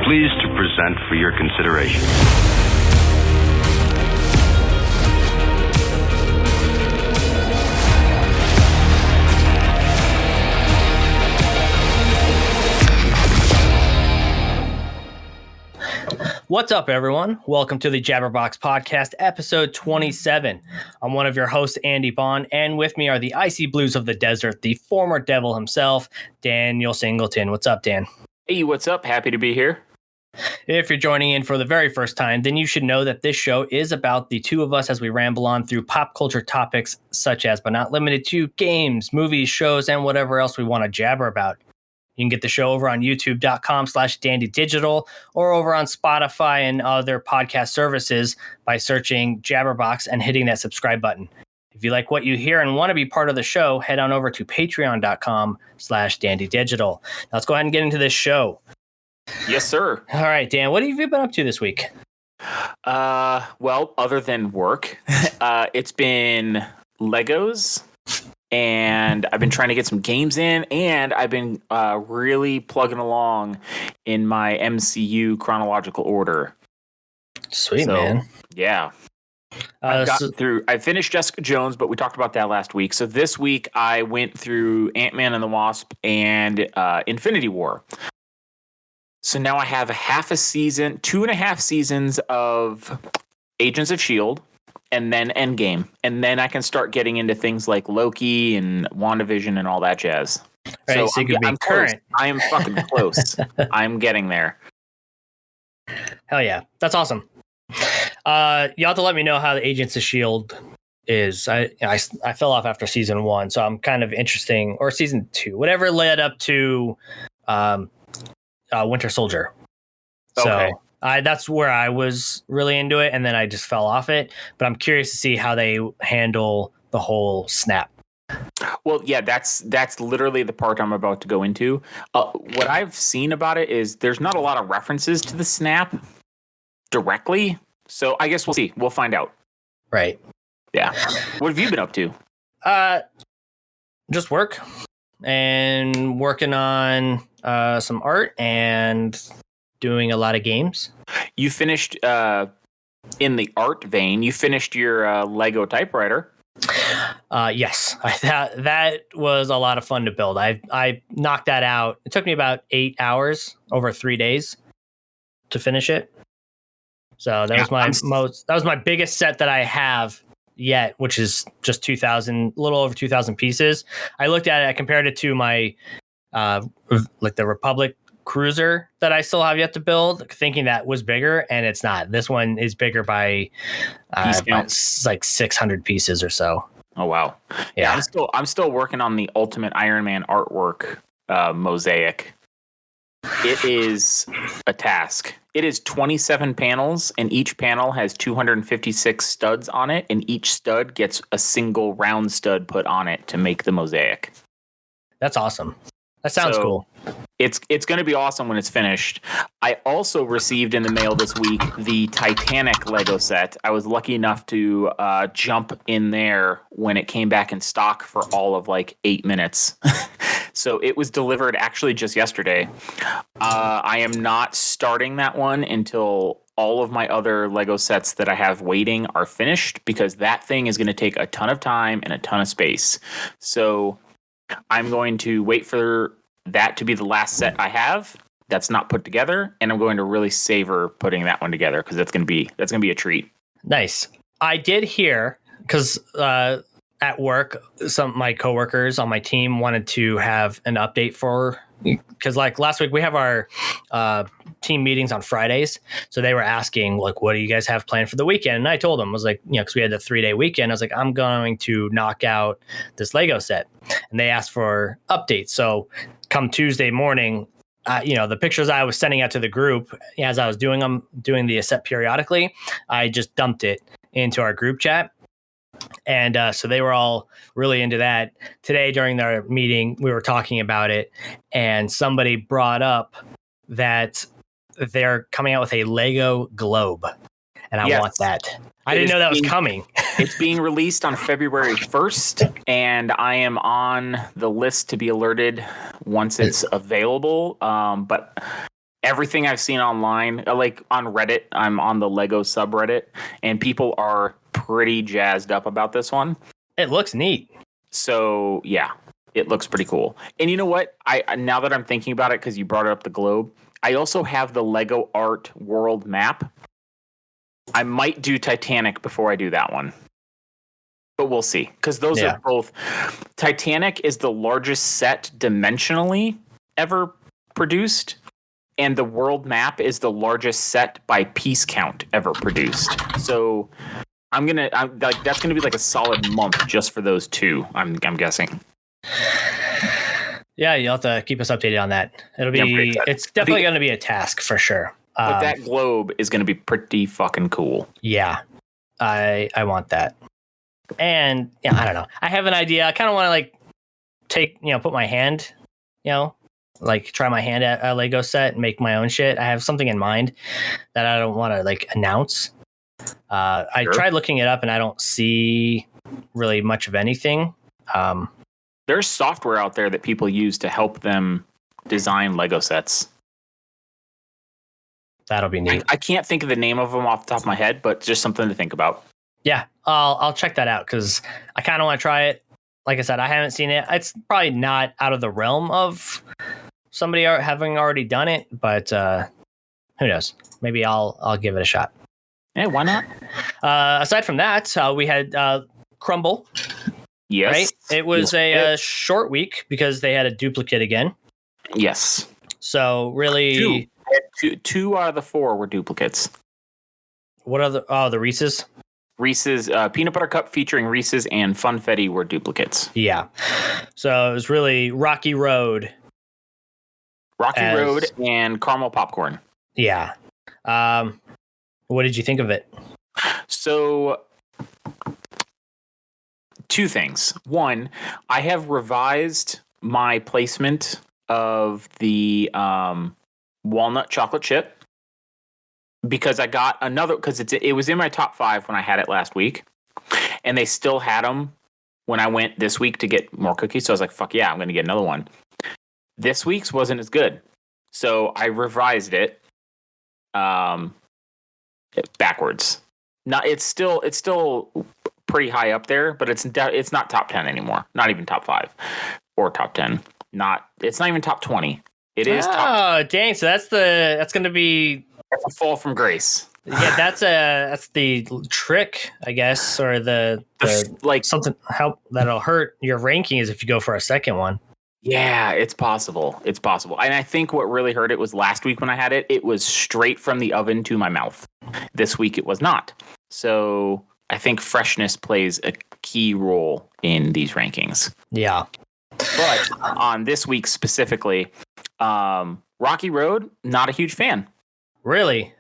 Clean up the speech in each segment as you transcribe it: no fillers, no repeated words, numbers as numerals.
pleased to present for your consideration. What's up, everyone? Welcome to the Jabberbox Podcast, episode 27. I'm one of your hosts, Andy Bond, and with me are the icy blues of the desert, the former devil himself, Daniel Singleton. What's up, Dan? Hey, what's up? Happy to be here. If you're joining in for the very first time, then you should know that this show is about the two of us as we ramble on through pop culture topics such as, but not limited to, games, movies, shows, and whatever else we want to jabber about. You can get the show over on youtube.com/dandydigital or over on Spotify and other podcast services by searching Jabberbox and hitting that subscribe button. If you like what you hear and want to be part of the show, head on over to patreon.com/dandydigital. Now let's go ahead and get into this show. Yes, sir. All right, Dan, what have you been up to this week? Well, other than work, it's been Legos. And I've been trying to get some games in, and I've been really plugging along in my MCU chronological order. Sweet, man. Yeah. I've gotten through. I finished Jessica Jones, but we talked about that last week. So this week I went through Ant-Man and the Wasp and Infinity War. So now I have half a season, 2.5 seasons of Agents of S.H.I.E.L.D., and then Endgame. And then I can start getting into things like Loki and WandaVision and all that jazz. Right, so I'm current. I am fucking close. I'm getting there. Hell yeah. That's awesome. You have to let me know how the Agents of S.H.I.E.L.D. is. I fell off after season 1, so I'm kind of interesting, or season 2, whatever led up to Winter Soldier. Okay. So that's where I was really into it, and then I just fell off it. But I'm curious to see how they handle the whole snap. Well, yeah, that's literally the part I'm about to go into. What I've seen about it is there's not a lot of references to the snap directly. So I guess we'll see. We'll find out. Right. Yeah. What have you been up to? Just work and working on some art and doing a lot of games. You finished, in the art vein, you finished your Lego Typewriter. Yes, that was a lot of fun to build. I knocked that out. It took me about 8 hours over 3 days to finish it. So that was my biggest set that I have yet, which is just 2,000, a little over 2,000 pieces. I looked at it, I compared it to my like the Republic Cruiser that I still have yet to build, thinking that was bigger, and it's not. This one is bigger by like 600 pieces or so. Oh wow! Yeah, I'm still working on the Ultimate Iron Man artwork mosaic. It is a task. It is 27 panels, and each panel has 256 studs on it, and each stud gets a single round stud put on it to make the mosaic. That's awesome. That sounds cool. It's going to be awesome when it's finished. I also received in the mail this week the Titanic Lego Set. I was lucky enough to jump in there when it came back in stock for all of like 8 minutes. So it was delivered actually just yesterday. I am not starting that one until all of my other Lego sets that I have waiting are finished, because that thing is going to take a ton of time and a ton of space. So I'm going to wait for that to be the last set I have that's not put together, and I'm going to really savor putting that one together, because that's going to be a treat. Nice. I did hear, because at work, some of my coworkers on my team wanted to have an update because like last week we have our team meetings on Fridays, so they were asking like, what do you guys have planned for the weekend? And I told them, I was like, because we had the 3-day weekend, I was like, I'm going to knock out this Lego set, and they asked for updates. So come Tuesday morning, the pictures I was sending out to the group as I was doing the set periodically, I just dumped it into our group chat. And so they were all really into that. Today during their meeting, we were talking about it, and somebody brought up that they're coming out with a Lego globe, and I want that. I didn't know that was coming. It's being released on February 1st, and I am on the list to be alerted once it's available. But everything I've seen online, like on Reddit, I'm on the Lego subreddit, and people are pretty jazzed up about this one. It looks neat. So yeah, it looks pretty cool. And you know what? I now that I'm thinking about it, because you brought up the globe, I also have the Lego Art World Map. I might do Titanic before I do that one, but we'll see, because those are both. Titanic is the largest set dimensionally ever produced, and the world map is the largest set by piece count ever produced. So that's gonna be like a solid month just for those two. I'm guessing. Yeah, you'll have to keep us updated on that. It's definitely going to be a task for sure. But that globe is going to be pretty fucking cool. Yeah, I want that. And yeah, I don't know. I have an idea. I kind of want to like put my hand, like try my hand at a Lego set and make my own shit. I have something in mind that I don't want to like announce. I tried looking it up and I don't see really much of anything. There's software out there that people use to help them design Lego sets. That'll be neat. I can't think of the name of them off the top of my head, but just something to think about. Yeah, I'll check that out because I kind of want to try it. Like I said, I haven't seen it. It's probably not out of the realm of somebody having already done it, but who knows? Maybe I'll give it a shot. Yeah, why not? Aside from that, we had Crumble. Yes. Right? It was a short week because they had a duplicate again. Yes. So really... Two out of the 4 were duplicates. What are the Reese's? Reese's Peanut Butter Cup featuring Reese's and Funfetti were duplicates. Yeah. So it was really Rocky Road. Road and Caramel Popcorn. Yeah. What did you think of it? So... 2 things. One, I have revised my placement of the walnut chocolate chip because I got another, because it was in my top 5 when I had it last week, and they still had them when I went this week to get more cookies. So I was like, fuck yeah, I'm going to get another one. This week's wasn't as good, so I revised it backwards. Now it's still pretty high up there, but it's not top 10 anymore. Not even top 5 or top 10. It's not even top 20. It is. Oh, dang! So that's going to be a fall from grace. Yeah, that's the trick, I guess, or the like something that'll hurt your rankings if you go for a second one. Yeah, it's possible. It's possible. And I think what really hurt it was last week when I had it. It was straight from the oven to my mouth. This week it was not. So I think freshness plays a key role in these rankings. Yeah. But on this week specifically, Rocky Road, not a huge fan. Really?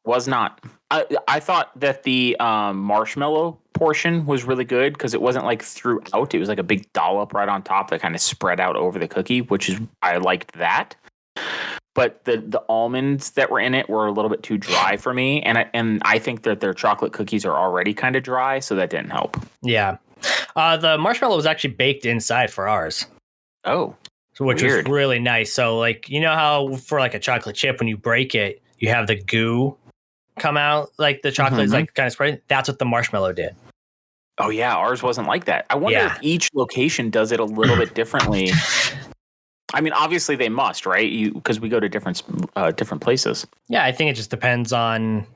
Was not. I thought that the marshmallow portion was really good because it wasn't like throughout. It was like a big dollop right on top that kind of spread out over the cookie, I liked that. But the almonds that were in it were a little bit too dry for me, and I think that their chocolate cookies are already kind of dry, so that didn't help. Yeah, the marshmallow was actually baked inside for ours. Oh, which was really nice. So, like, you know how for like a chocolate chip, when you break it, you have the goo come out, like the chocolate is like kind of spread. That's what the marshmallow did. Oh yeah, ours wasn't like that. I wonder if each location does it a little bit differently. I mean, obviously they must, right? Because we go to different places. Yeah, I think it just depends on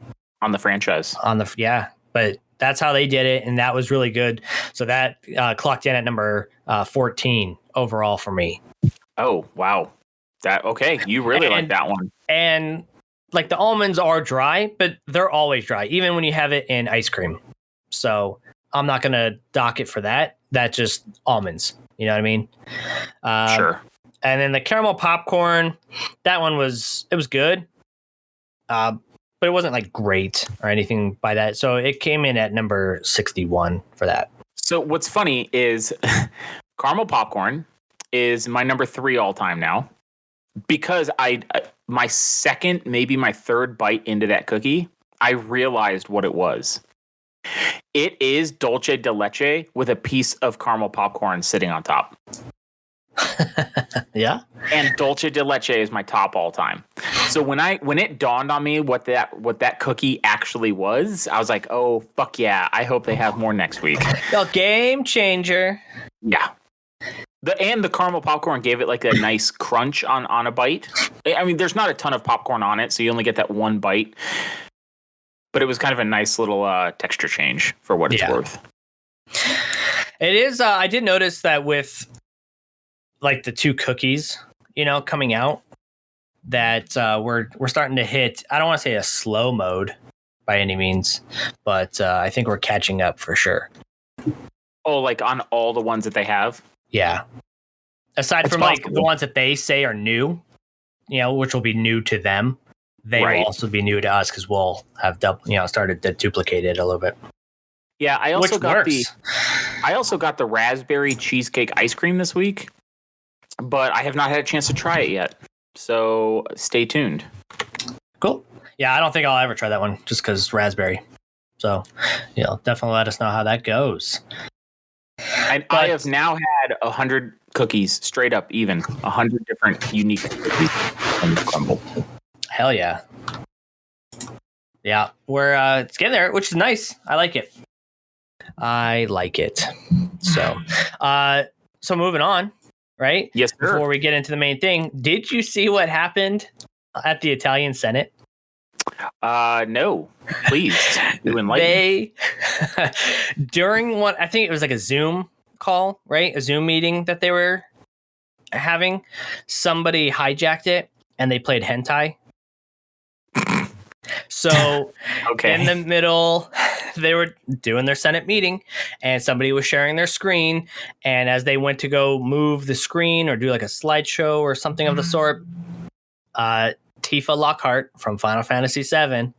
the franchise. But that's how they did it, and that was really good. So that clocked in at number 14 overall for me. Oh wow, you really like that one. And like the almonds are dry, but they're always dry, even when you have it in ice cream. So I'm not gonna dock it for that. That's just almonds. You know what I mean? Sure. And then the caramel popcorn, that one was good, but it wasn't like great or anything by that. So it came in at number 61 for that. So what's funny is caramel popcorn is my number 3 all time now, because my second, maybe my third bite into that cookie, I realized what it was. It is dulce de leche with a piece of caramel popcorn sitting on top. Yeah. And dulce de leche is my top all time. So when it dawned on me what that cookie actually was, I was like, oh fuck yeah! I hope they have more next week. Yo, game changer. Yeah. The caramel popcorn gave it like a nice crunch on a bite. I mean, there's not a ton of popcorn on it, so you only get that one bite. But it was kind of a nice little texture change for what it's worth. It is. I did notice that with like the 2 cookies, coming out, that we're starting to hit. I don't want to say a slow mode by any means, but I think we're catching up for sure. Oh, like on all the ones that they have? Yeah. Aside from possible. Like the ones that they say are new, which will be new to them, they will also be new to us because we'll have started to duplicate it a little bit. Yeah, I also got the raspberry cheesecake ice cream this week, but I have not had a chance to try it yet. So stay tuned. Cool. Yeah, I don't think I'll ever try that one just because raspberry. So, definitely let us know how that goes. I have now had 100 cookies straight up, even 100 different unique cookies from Crumble. Hell yeah. Yeah, we're it's getting there, which is nice. I like it. So moving on, right? Yes, sir. Before we get into the main thing, did you see what happened at the Italian Senate? No. Please, do enlighten. During what I think it was like a Zoom call, right? A Zoom meeting that they were having, somebody hijacked it and they played hentai. So in the middle, they were doing their Senate meeting and somebody was sharing their screen. And as they went to go move the screen or do like a slideshow or something of the sort, Tifa Lockhart from Final Fantasy VII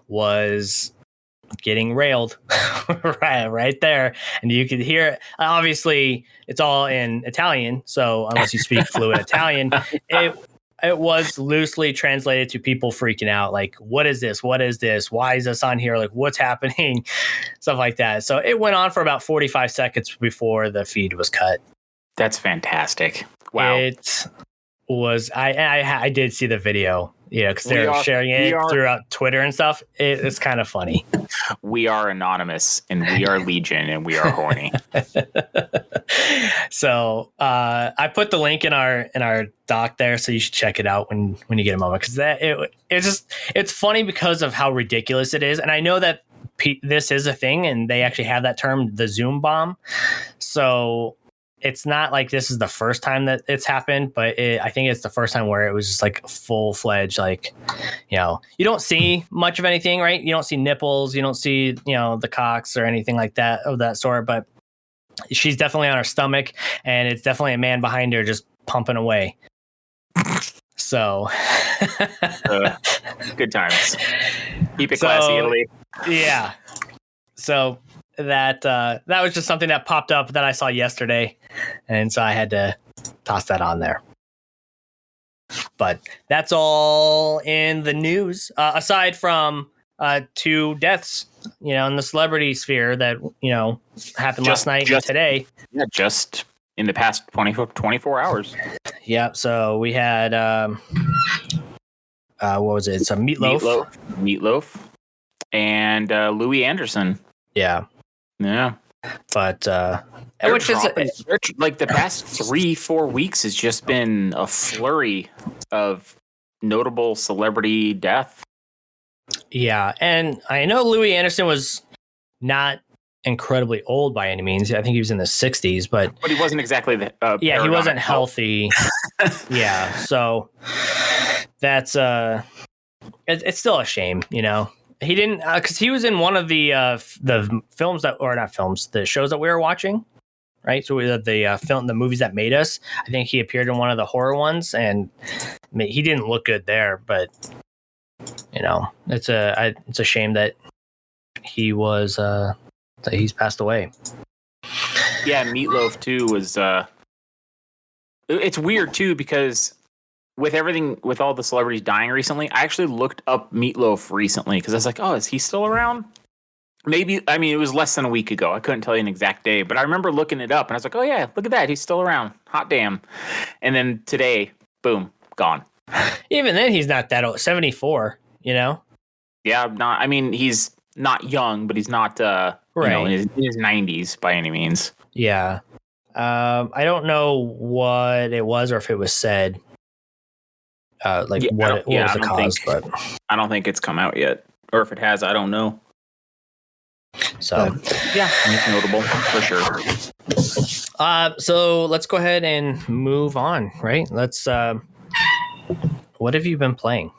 was getting railed right there. And you could hear it. Obviously, it's all in Italian. So unless you speak fluent Italian, it was loosely translated to people freaking out. Like, what is this? What is this? Why is this on here? Like, what's happening? Stuff like that. So it went on for about 45 seconds before the feed was cut. That's fantastic. Wow. It was, I did see the video, because they're sharing it throughout Twitter and stuff. It's kind of funny. We are anonymous and we are legion and we are horny. So I put the link in our doc there, so you should check it out when you get a moment, because it's funny because of how ridiculous it is. And I know that this is a thing, and they actually have that term, the Zoom bomb. So it's not like this is the first time that it's happened, but I think it's the first time where it was just like full-fledged, like, you don't see much of anything, right? You don't see nipples, you don't see, the cocks or anything like that of that sort, but she's definitely on her stomach, and it's definitely a man behind her just pumping away. So good times. Keep it classy, Italy. Yeah. So that was just something that popped up that I saw yesterday, and so I had to toss that on there. But that's all in the news, aside from 2 deaths, in the celebrity sphere that happened last night and today. Yeah, just in the past 24 hours. Yeah. So we had what was it? It's a Meatloaf, and Louis Anderson. Yeah. Yeah. But which is like the past 3-4 weeks has just been a flurry of notable celebrity death. Yeah, and I know Louis Anderson was not incredibly old by any means. I think he was in the 60s, but he wasn't exactly the he wasn't healthy. Yeah, so that's it's still a shame, He didn't, because he was in one of the films the shows that we were watching, right? So the movies that made us. I think he appeared in one of the horror ones, and he didn't look good there. But it's a shame that he was that he's passed away. Yeah, Meatloaf too was. It's weird too because with all the celebrities dying recently, I actually looked up Meatloaf recently because I was like, oh, is he still around? Maybe, I mean, it was less than a week ago. I couldn't tell you an exact day, but I remember looking it up and I was like, oh yeah, look at that. He's still around. Hot damn. And then today, boom, gone. Even then, he's not that old. 74, you know? Yeah, I mean, he's not young, but he's not, in his 90s by any means. Yeah. I don't know what it was or if it was said. What was the cause, but I don't think it's come out yet. Or if it has, I don't know. So it's notable for sure. So let's go ahead and move on, right? Let's what have you been playing?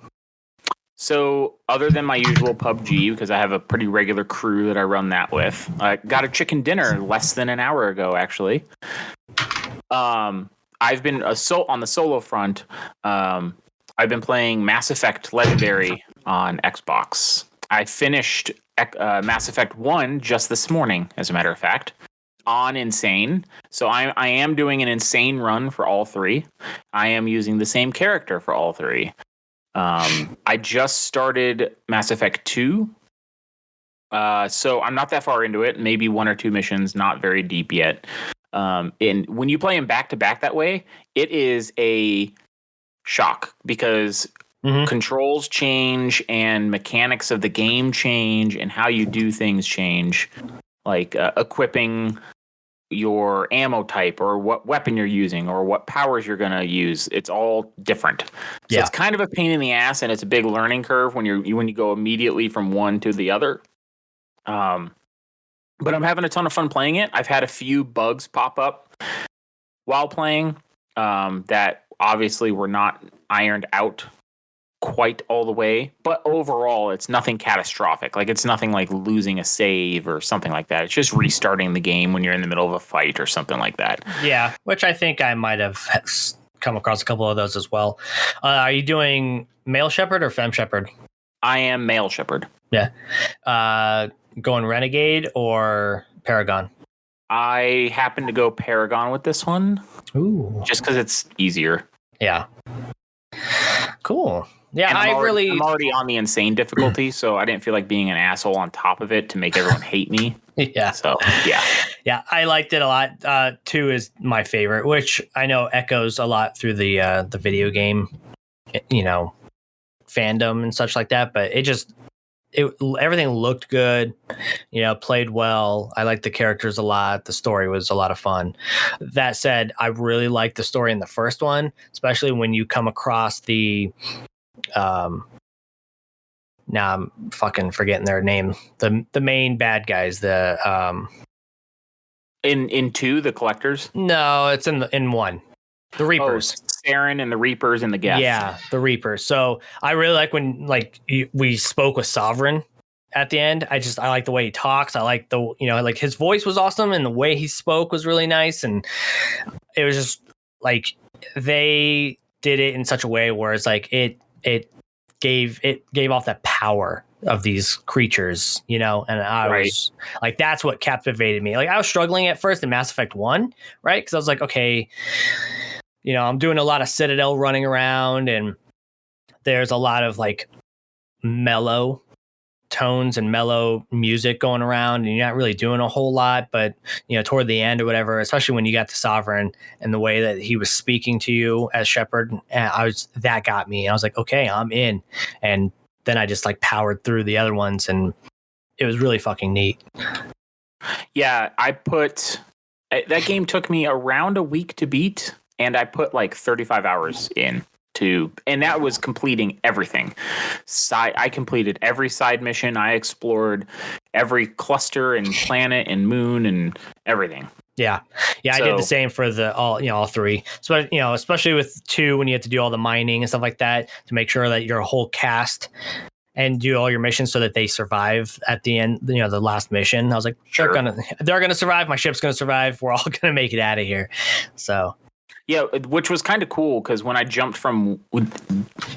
So other than my usual PUBG, because I have a pretty regular crew that I run that with, I got a chicken dinner less than an hour ago, actually. I've been on the solo front. I've been playing Mass Effect Legendary on Xbox. I finished Mass Effect 1 just this morning, as a matter of fact, on Insane. So I am doing an Insane run for all three. I am using the same character for all three. I just started Mass Effect 2. So I'm not that far into it. Maybe one or two missions, not very deep yet. And when you play them back to back that way, it is a shock because controls change and mechanics of the game change and how you do things change, like equipping your ammo type or what weapon you're using or what powers you're going to use. It's all different. So it's kind of a pain in the ass and it's a big learning curve when you go immediately from one to the other. But I'm having a ton of fun playing it. I've had a few bugs pop up while playing that obviously were not ironed out quite all the way, but overall it's nothing catastrophic. Like it's nothing like losing a save or something like that. It's just restarting the game when you're in the middle of a fight or something like that. Yeah, which I think I might have come across a couple of those as well. Are you doing male shepherd or femme shepherd? I am male shepherd. Yeah. Going renegade or paragon? I happen to go paragon with this one. Ooh. Just because it's easier. Yeah. Cool. Yeah, I'm already on the insane difficulty, so I didn't feel like being an asshole on top of it to make everyone hate me. Yeah. So, yeah. Yeah, I liked it a lot. 2 is my favorite, which I know echoes a lot through the video game, fandom and such like that, but everything looked good, played well. I liked the characters a lot. The story was a lot of fun. That said, I really liked the story in the first one, especially when you come across the now I'm fucking forgetting their name. The main bad guys, in 2, the collectors? No, it's in 1. The Reapers. Saren and the Reapers and the Geth. Yeah, the Reapers. So I really like when we spoke with Sovereign at the end. I like the way he talks. I like like his voice was awesome and the way he spoke was really nice. And it was just like they did it in such a way where it's like it gave off that power of these creatures, and I was like, that's what captivated me. Like I was struggling at first in Mass Effect 1, right? Because I was like, okay, I'm doing a lot of Citadel running around and there's a lot of like mellow tones and mellow music going around and you're not really doing a whole lot, but toward the end or whatever, especially when you got the Sovereign and the way that he was speaking to you as Shepard, that got me. I was like, okay, I'm in. And then I just like powered through the other ones and it was really fucking neat. Yeah, that game took me around a week to beat. And I put like 35 hours in and that was completing everything. I completed every side mission. I explored every cluster and planet and moon and everything. Yeah. I did the same for all 3. So, especially with 2, when you have to do all the mining and stuff like that to make sure that your whole cast and do all your missions so that they survive at the end, the last mission. I was like, they're gonna survive. My ship's gonna survive. We're all gonna make it out of here. So. Yeah, which was kind of cool because when I jumped from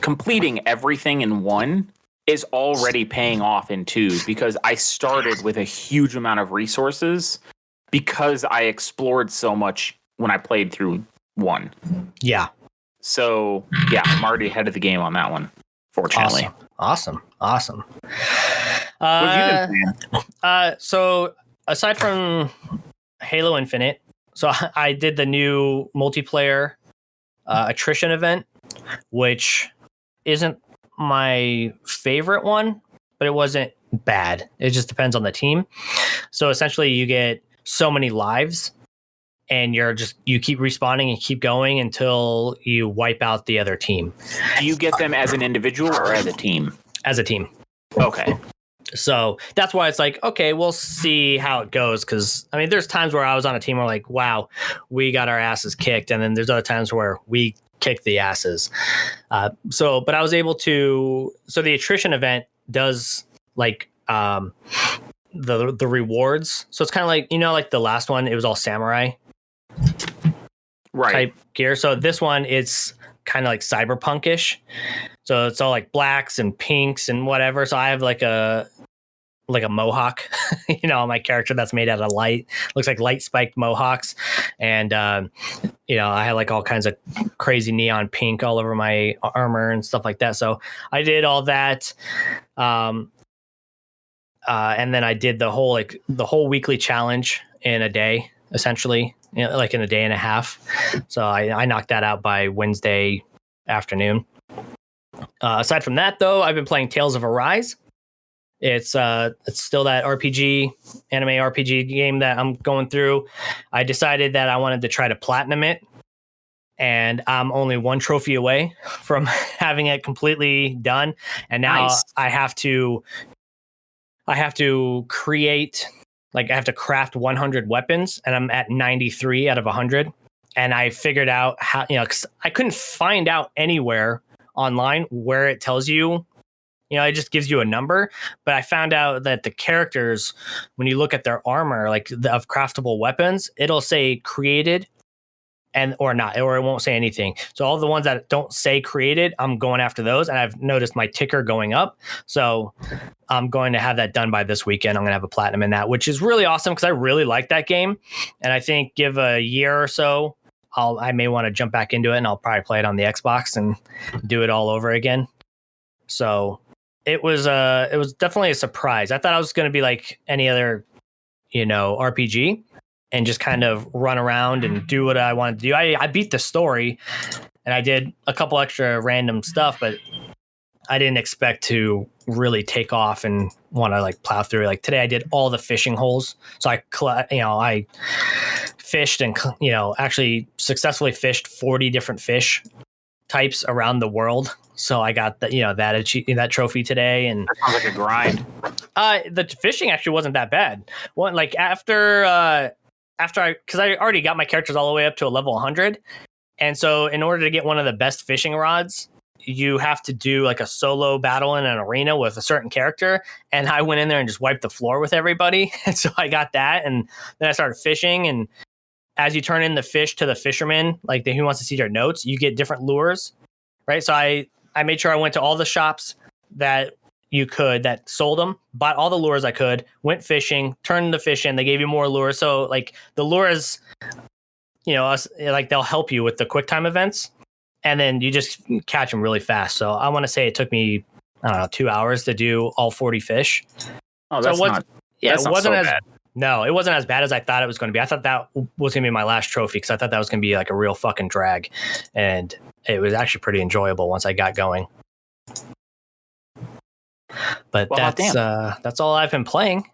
completing everything in 1 is already paying off in 2 because I started with a huge amount of resources because I explored so much when I played through 1. Yeah. So, yeah, I'm already ahead of the game on that one, fortunately. Awesome. What have you been playing? So aside from Halo Infinite, so I did the new multiplayer attrition event, which isn't my favorite one, but it wasn't bad. It just depends on the team. So essentially you get so many lives and you keep respawning and keep going until you wipe out the other team. Do you get them as an individual or as a team? As a team. Okay. So that's why it's like, okay, we'll see how it goes. Because I mean, there's times where I was on a team where like, wow, we got our asses kicked, and then there's other times where we kicked the asses. But I was able to. So the attrition event does like the rewards. So it's kind of like, like the last one, it was all samurai type gear. So this one, it's kind of like cyberpunkish. So it's all like blacks and pinks and whatever. So I have like a mohawk, my character that's made out of light, looks like light spiked mohawks. And, I had like all kinds of crazy neon pink all over my armor and stuff like that. So I did all that. And then I did the whole weekly challenge in a day, essentially, like in a day and a half. So I knocked that out by Wednesday afternoon. Aside from that, though, I've been playing Tales of Arise. It's still that anime RPG game that I'm going through. I decided that I wanted to try to platinum it, and I'm only one trophy away from having it completely done. And now nice. I have to create, like, I have to craft 100 weapons, and I'm at 93 out of 100. And I figured out how, 'cause I couldn't find out anywhere online where it tells you, it just gives you a number. But I found out that the characters, when you look at their armor, like of craftable weapons, it'll say created or not, or it won't say anything. So all the ones that don't say created, I'm going after those. And I've noticed my ticker going up. So I'm going to have that done by this weekend. I'm going to have a platinum in that, which is really awesome because I really like that game. And I think give a year or so, I may want to jump back into it, and I'll probably play it on the Xbox and do it all over again. So it was definitely a surprise. I thought I was going to be like any other, RPG and just kind of run around and do what I wanted to do. I beat the story, and I did a couple extra random stuff, but I didn't expect to really take off and want to like plow through. Like today I did all the fishing holes. So I fished and, actually successfully fished 40 different fish types around the world. So I got that trophy today. And that sounds like a grind. The fishing actually wasn't that bad. After because I already got my characters all the way up to a level 100. And so in order to get one of the best fishing rods, you have to do like a solo battle in an arena with a certain character. And I went in there and just wiped the floor with everybody. And so I got that. And then I started fishing. And as you turn in the fish to the fisherman, like who wants to see their notes, you get different lures. Right. So I made sure I went to all the shops that sold them, bought all the lures I could, went fishing, turned the fish in. They gave you more lures. So like the lures, like they'll help you with the quick time events. And then you just catch them really fast. So I want to say it took me, 2 hours to do all 40 fish. Oh, that's it wasn't as bad. No, it wasn't as bad as I thought it was going to be. I thought that was going to be my last trophy because I thought that was going to be like a real fucking drag. And it was actually pretty enjoyable once I got going. But that's all I've been playing.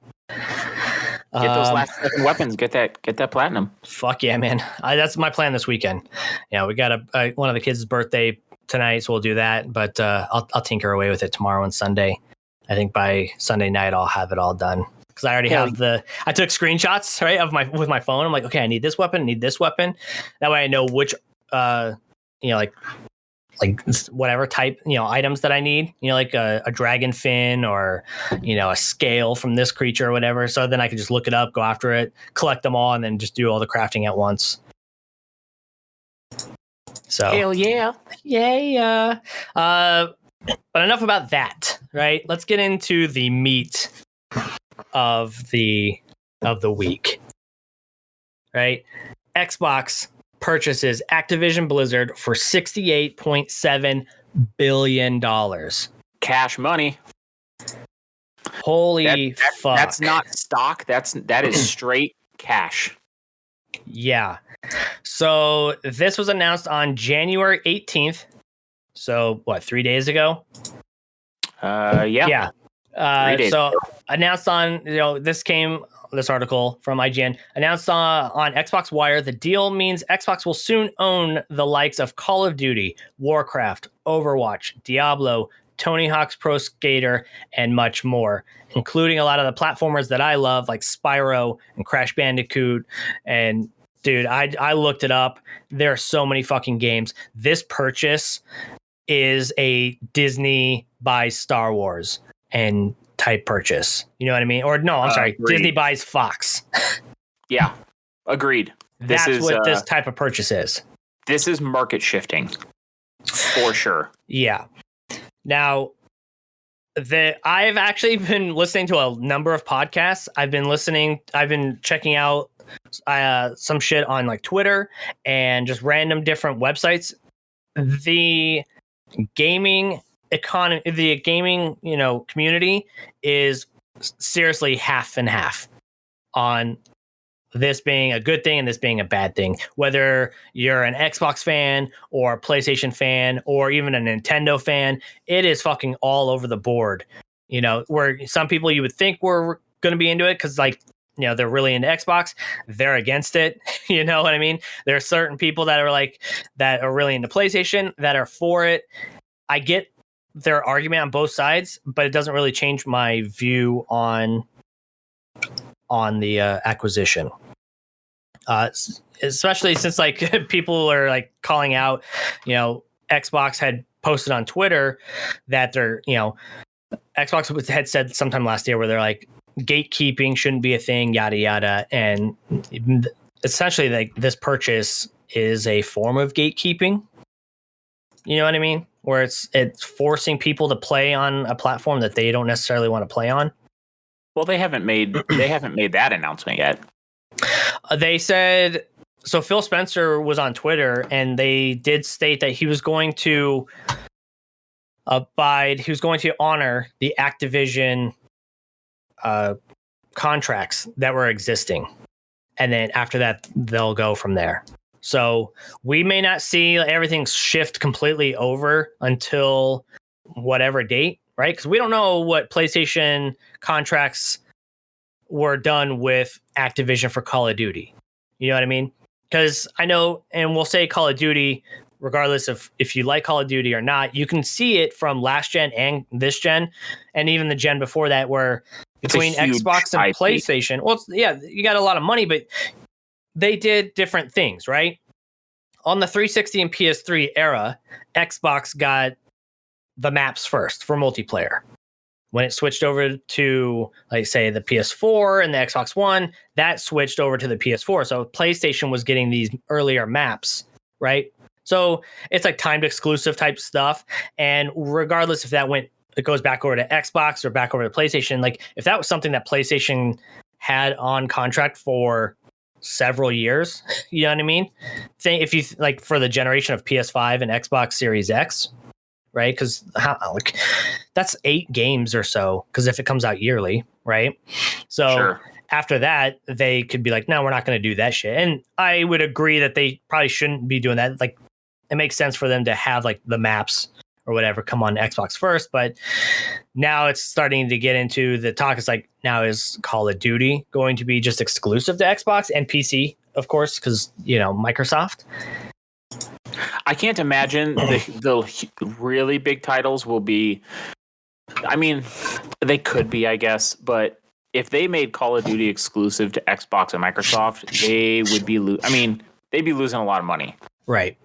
Get those last 7 weapons. Get that platinum. Fuck yeah, man! That's my plan this weekend. Yeah, we got one of the kids' birthday tonight, so we'll do that. But I'll tinker away with it tomorrow and Sunday. I think by Sunday night I'll have it all done because I already have I took screenshots with my phone. I'm like, okay, I need this weapon. I need this weapon. That way I know which like whatever type, items that I need, like a dragon fin or, a scale from this creature or whatever. So then I can just look it up, go after it, collect them all, and then just do all the crafting at once. So hell yeah. Yeah. But enough about that, right? Let's get into the meat of the week, right? Xbox purchases Activision Blizzard for $68.7 billion. Cash money. Holy fuck. That's not stock. That is straight cash. Yeah. So this was announced on January 18th. So what, 3 days ago? Yeah. Yeah. 3 days So ago. announced on, this article from IGN, announced on Xbox Wire, the deal means Xbox will soon own the likes of Call of Duty, Warcraft, Overwatch, Diablo, Tony Hawk's Pro Skater, and much more, including a lot of the platformers that I love, like Spyro and Crash Bandicoot. And dude, I looked it up. There are so many fucking games. This purchase is a Disney buys Star Wars and type purchase. You know what I mean? Or no, I'm sorry. Agreed. Disney buys Fox. Yeah, agreed. That's what this type of purchase is. This is market shifting for sure. Yeah. Now, I've actually been listening to a number of podcasts. I've been checking out some shit on like Twitter and just random different websites. The gaming economy, the gaming, community is seriously half and half on this being a good thing and this being a bad thing. Whether you're an Xbox fan or a PlayStation fan or even a Nintendo fan, it is fucking all over the board. Where some people you would think were going to be into it because they're really into Xbox, they're against it. You know what I mean? There are certain people that are really into PlayStation that are for it. I get their argument on both sides, but it doesn't really change my view on the acquisition. Especially since people are calling out, Xbox had posted on Twitter that they're, Xbox had said sometime last year where they're like, gatekeeping shouldn't be a thing, yada yada, and essentially this purchase is a form of gatekeeping. You know what I mean? Where it's forcing people to play on a platform that they don't necessarily want to play on. Well, they haven't made that announcement yet. They said so. Phil Spencer was on Twitter, and they did state that he was going to honor the Activision contracts that were existing, and then after that they'll go from there. So we may not see everything shift completely over until whatever date, right? Because we don't know what PlayStation contracts were done with Activision for Call of Duty. You know what I mean? Because I know, and we'll say Call of Duty, regardless of if you like Call of Duty or not, you can see it from last gen and this gen, and even the gen before that, where between Xbox and PlayStation, you got a lot of money, but they did different things, right? On the 360 and PS3 era, Xbox got the maps first for multiplayer. When it switched over to, say, the PS4 and the Xbox One, that switched over to the PS4. So PlayStation was getting these earlier maps, right? So it's timed exclusive type stuff. And regardless if it goes back over to Xbox or back over to PlayStation, if that was something that PlayStation had on contract for several years, you know what I mean? Say if you for the generation of PS5 and Xbox Series X, right? Because that's 8 games or so. Because if it comes out yearly, right? So sure. After that, they could be like, no, we're not going to do that shit. And I would agree that they probably shouldn't be doing that. It makes sense for them to have the maps or whatever come on Xbox first, but now it's starting to get into the talk. It's now is Call of Duty going to be just exclusive to Xbox and PC, of course, because Microsoft. I can't imagine the really big titles will be. I mean, they could be, I guess, but if they made Call of Duty exclusive to Xbox and Microsoft, they would be they'd be losing a lot of money, right?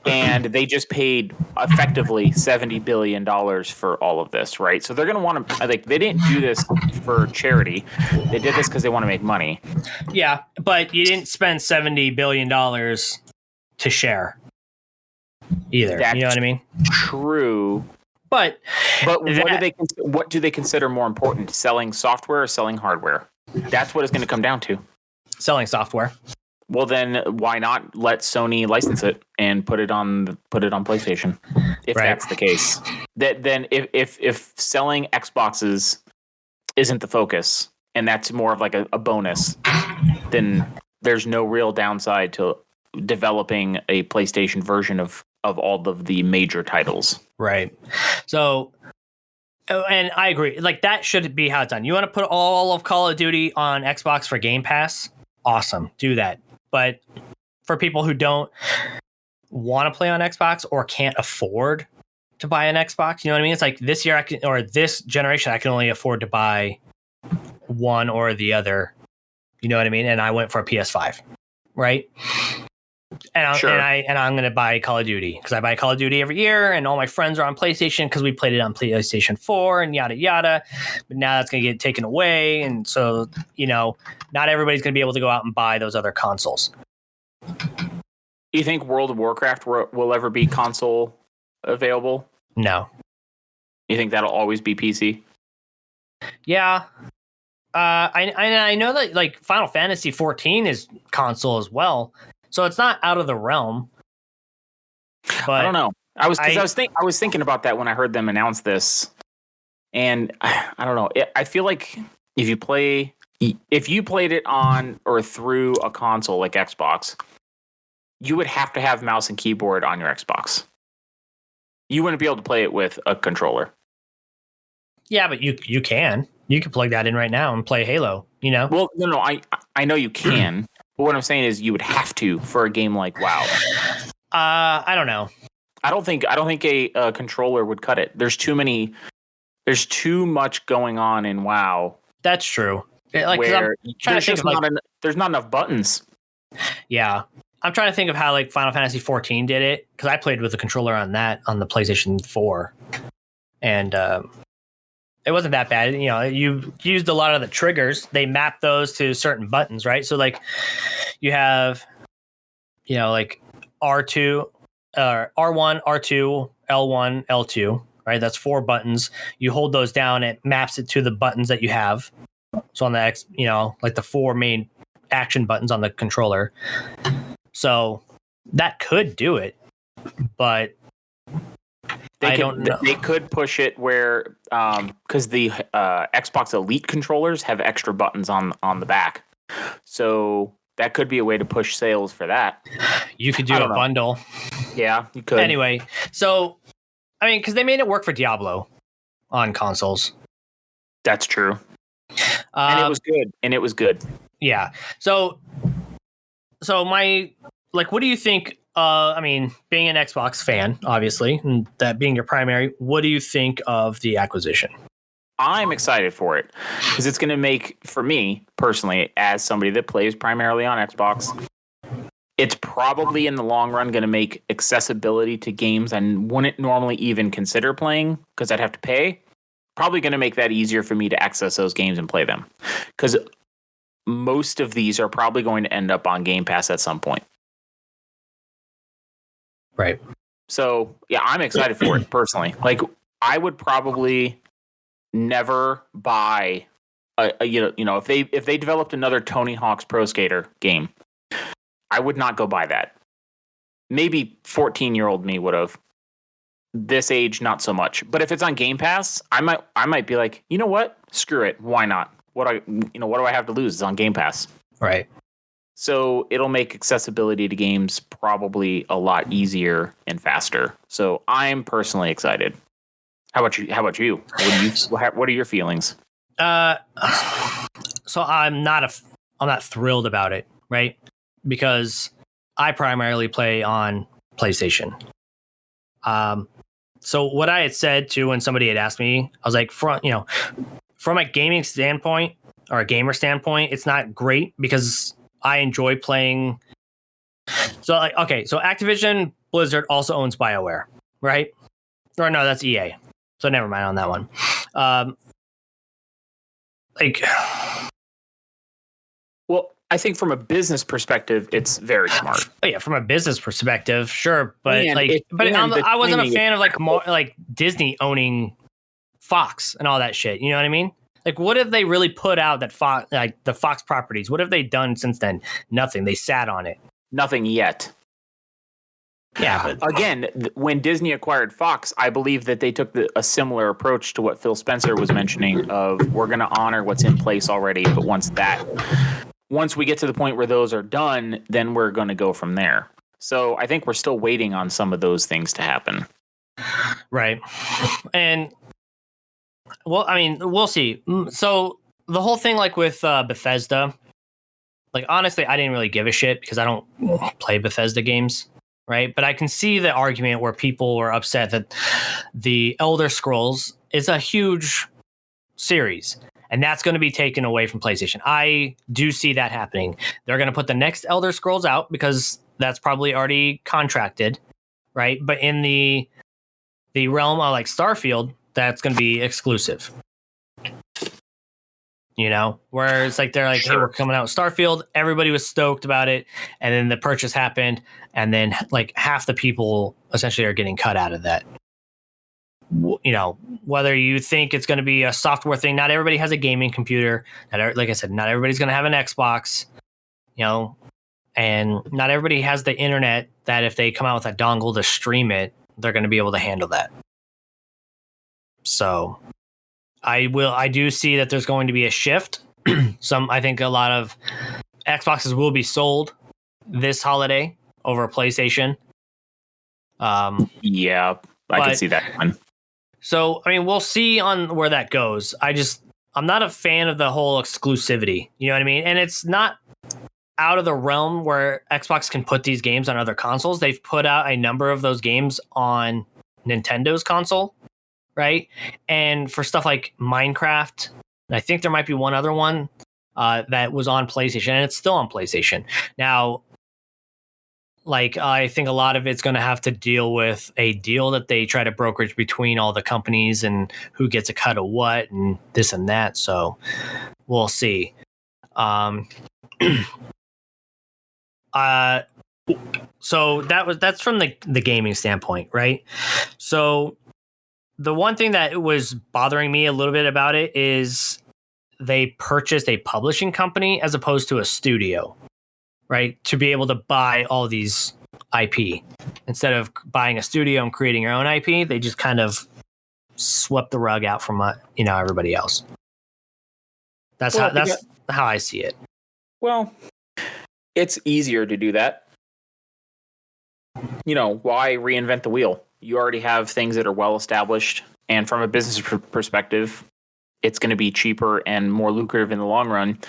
And they just paid effectively $70 billion for all of this, right? So they're going to want to, they didn't do this for charity. They did this because they want to make money. Yeah, but you didn't spend $70 billion to share either. That's you know what I mean? True. But what do they consider more important, selling software or selling hardware? That's what it's going to come down to. Selling software. Well, then why not let Sony license it and put it on PlayStation? If that's the case, then if selling Xboxes isn't the focus, and that's more of like a bonus, then there's no real downside to developing a PlayStation version of all of the major titles. Right. So, and I agree. Like, that should be how it's done. You want to put all of Call of Duty on Xbox for Game Pass? Awesome. Do that. But for people who don't want to play on Xbox or can't afford to buy an Xbox, you know what I mean? It's like this year or this generation, I can only afford to buy one or the other. You know what I mean? And I went for a PS5, right? And I'm going to buy Call of Duty because I buy Call of Duty every year, and all my friends are on PlayStation because we played it on PlayStation 4 and yada yada. But now that's going to get taken away, and so not everybody's going to be able to go out and buy those other consoles. Do you think World of Warcraft will ever be console available? No. You think that'll always be PC? Yeah. I know that like Final Fantasy 14 is console as well, so it's not out of the realm. But I don't know. I was thinking about that when I heard them announce this, and I don't know. I feel like if you played it on or through a console like Xbox, you would have to have mouse and keyboard on your Xbox. You wouldn't be able to play it with a controller. Yeah, but you can plug that in right now and play Halo. Well, no, I know you can, but what I'm saying is you would have to for a game like WoW. I don't know. I don't think a controller would cut it. There's too much going on in WoW. That's true. Like, where there's not enough buttons. Yeah. I'm trying to think of how like Final Fantasy 14 did it, because I played with a controller on the PlayStation 4, and it wasn't that bad. You used a lot of the triggers. They map those to certain buttons, right? So like you have, like R2, R1, R2, L1, L2, right? That's 4 buttons. You hold those down, it maps it to the buttons that you have. So on the X, like the 4 main action buttons on the controller. So that could do it, but I don't know. They could push it where, because the Xbox Elite controllers have extra buttons on the back. So that could be a way to push sales for that. You could do a bundle. Yeah, you could. Anyway, so, I mean, because they made it work for Diablo on consoles. That's true. And it was good. Yeah. So what do you think? I mean, being an Xbox fan, obviously, and that being your primary, what do you think of the acquisition? I'm excited for it because it's going to make, for me personally, as somebody that plays primarily on Xbox, it's probably in the long run going to make accessibility to games I wouldn't normally even consider playing because I'd have to pay. Probably going to make that easier for me to access those games and play them, because most of these are probably going to end up on Game Pass at some point. Right. So, yeah, I'm excited for it personally. Like, I would probably never buy if they developed another Tony Hawk's Pro Skater game, I would not go buy that. Maybe 14-year-old me would have. This age, not so much. But if it's on Game Pass, I might be like, you know what? Screw it. Why not? What do I have to lose? It's on Game Pass. Right. So it'll make accessibility to games probably a lot easier and faster. So I'm personally excited. How about you? What are your feelings? So I'm not thrilled about it, right? Because I primarily play on PlayStation. So what I had said too when somebody had asked me, I was like, from a gaming standpoint or a gamer standpoint, it's not great because I enjoy playing. So Activision Blizzard also owns BioWare, right? Or no, that's EA. So never mind on that one. Well, I think from a business perspective, it's very smart. Oh yeah, from a business perspective, sure, but I wasn't a fan of like Disney owning Fox and all that shit. You know what I mean? Like, what have they really put out that Fox, like the Fox properties? What have they done since then? Nothing. They sat on it. Nothing yet. Yeah, but Again, when Disney acquired Fox, I believe that they took a similar approach to what Phil Spencer was mentioning of we're going to honor what's in place already, but once we get to the point where those are done, then we're going to go from there. So I think we're still waiting on some of those things to happen. right. And well, I mean, we'll see. So the whole thing, like with Bethesda, like honestly, I didn't really give a shit because I don't play Bethesda games, right? But I can see the argument where people were upset that the Elder Scrolls is a huge series, and that's going to be taken away from PlayStation. I do see that happening. They're going to put the next Elder Scrolls out because that's probably already contracted, right? But in the realm of like Starfield, that's going to be exclusive. You know, where it's like they're like, hey, we're coming out with Starfield. Everybody was stoked about it, and then the purchase happened, and then like half the people essentially are getting cut out of that. You know, whether you think it's going to be a software thing, not everybody has a gaming computer. Like I said, not everybody's going to have an Xbox. You know, and not everybody has the internet that if they come out with a dongle to stream it, they're going to be able to handle that. So I do see that there's going to be a shift. I think a lot of Xboxes will be sold this holiday over PlayStation. Yeah, I can see that one. So, I mean, we'll see on where that goes. I'm not a fan of the whole exclusivity. You know what I mean? And it's not out of the realm where Xbox can put these games on other consoles. They've put out a number of those games on Nintendo's console, right? And for stuff like Minecraft, I think there might be one other one that was on PlayStation, and it's still on PlayStation. Now, like, I think a lot of it's going to have to deal with a deal that they try to brokerage between all the companies and who gets a cut of what and this and that. So we'll see. So that's from the gaming standpoint, right? So the one thing that was bothering me a little bit about it is they purchased a publishing company as opposed to a studio, right? To be able to buy all these IP. Instead of buying a studio and creating your own IP, they just kind of swept the rug out from everybody else. That's how I see it. Well, it's easier to do that. You know, why reinvent the wheel? You already have things that are well established, and from a business perspective, it's going to be cheaper and more lucrative in the long run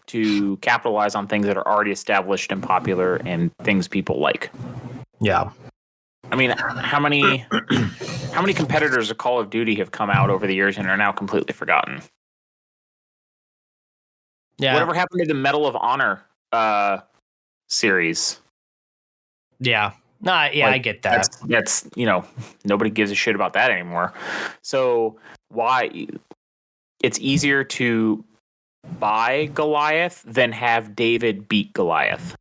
to capitalize on things that are already established and popular and things people like. Yeah. I mean, how many competitors of Call of Duty have come out over the years and are now completely forgotten? Yeah. Whatever happened to the Medal of Honor series? Yeah. No, yeah, I get that. That's nobody gives a shit about that anymore. So why? It's easier to buy Goliath than have David beat Goliath.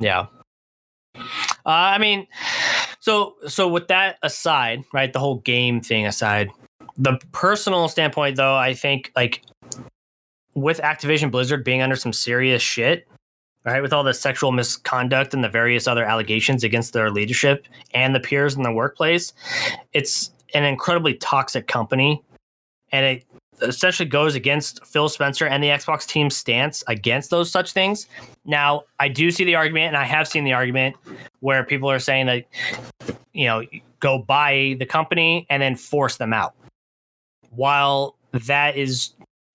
Yeah. I mean, so with that aside, right, the whole game thing aside, the personal standpoint, though, I think, like, with Activision Blizzard being under some serious shit, right, with all the sexual misconduct and the various other allegations against their leadership and the peers in the workplace, it's an incredibly toxic company, and it essentially goes against Phil Spencer and the Xbox team's stance against those such things. Now, I do see the argument, and I have seen the argument where people are saying that, go buy the company and then force them out. While that is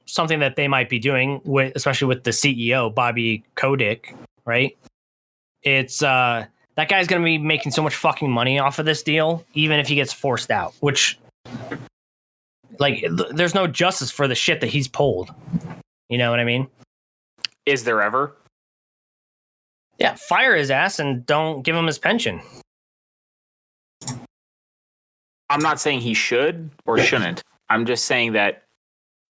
something that they might be doing, especially with the CEO, Bobby Kotick, right? It's that guy's going to be making so much fucking money off of this deal, even if he gets forced out, which, like, there's no justice for the shit that he's pulled. You know what I mean? Is there ever? Yeah, fire his ass and don't give him his pension. I'm not saying he should or shouldn't. I'm just saying that,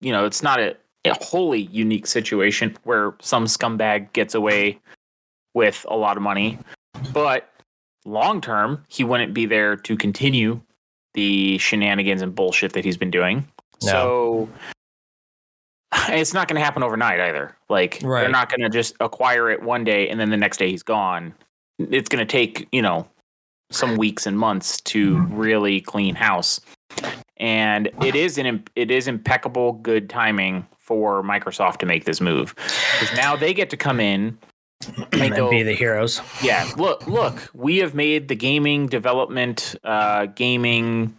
it's not a wholly unique situation where some scumbag gets away with a lot of money. But long term, he wouldn't be there to continue the shenanigans and bullshit that he's been doing. No. So it's not going to happen overnight either. Like, They're not going to just acquire it one day and then the next day he's gone. It's going to take, some weeks and months to really clean house. And it is impeccable good timing for Microsoft to make this move, because now they get to come in and go, be the heroes. Yeah, look, we have made the gaming development, programming,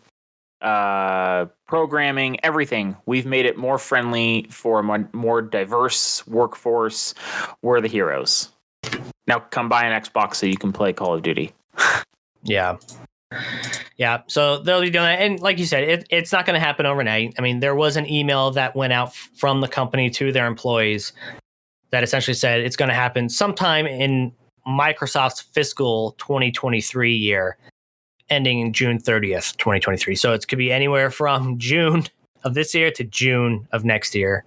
everything. We've made it more friendly for a more diverse workforce. We're the heroes. Now come buy an Xbox so you can play Call of Duty. Yeah. Yeah, so they'll be doing it. And like you said, it's not going to happen overnight. I mean, there was an email that went out from the company to their employees that essentially said it's going to happen sometime in Microsoft's fiscal 2023 year, ending June 30th, 2023. So it could be anywhere from June of this year to June of next year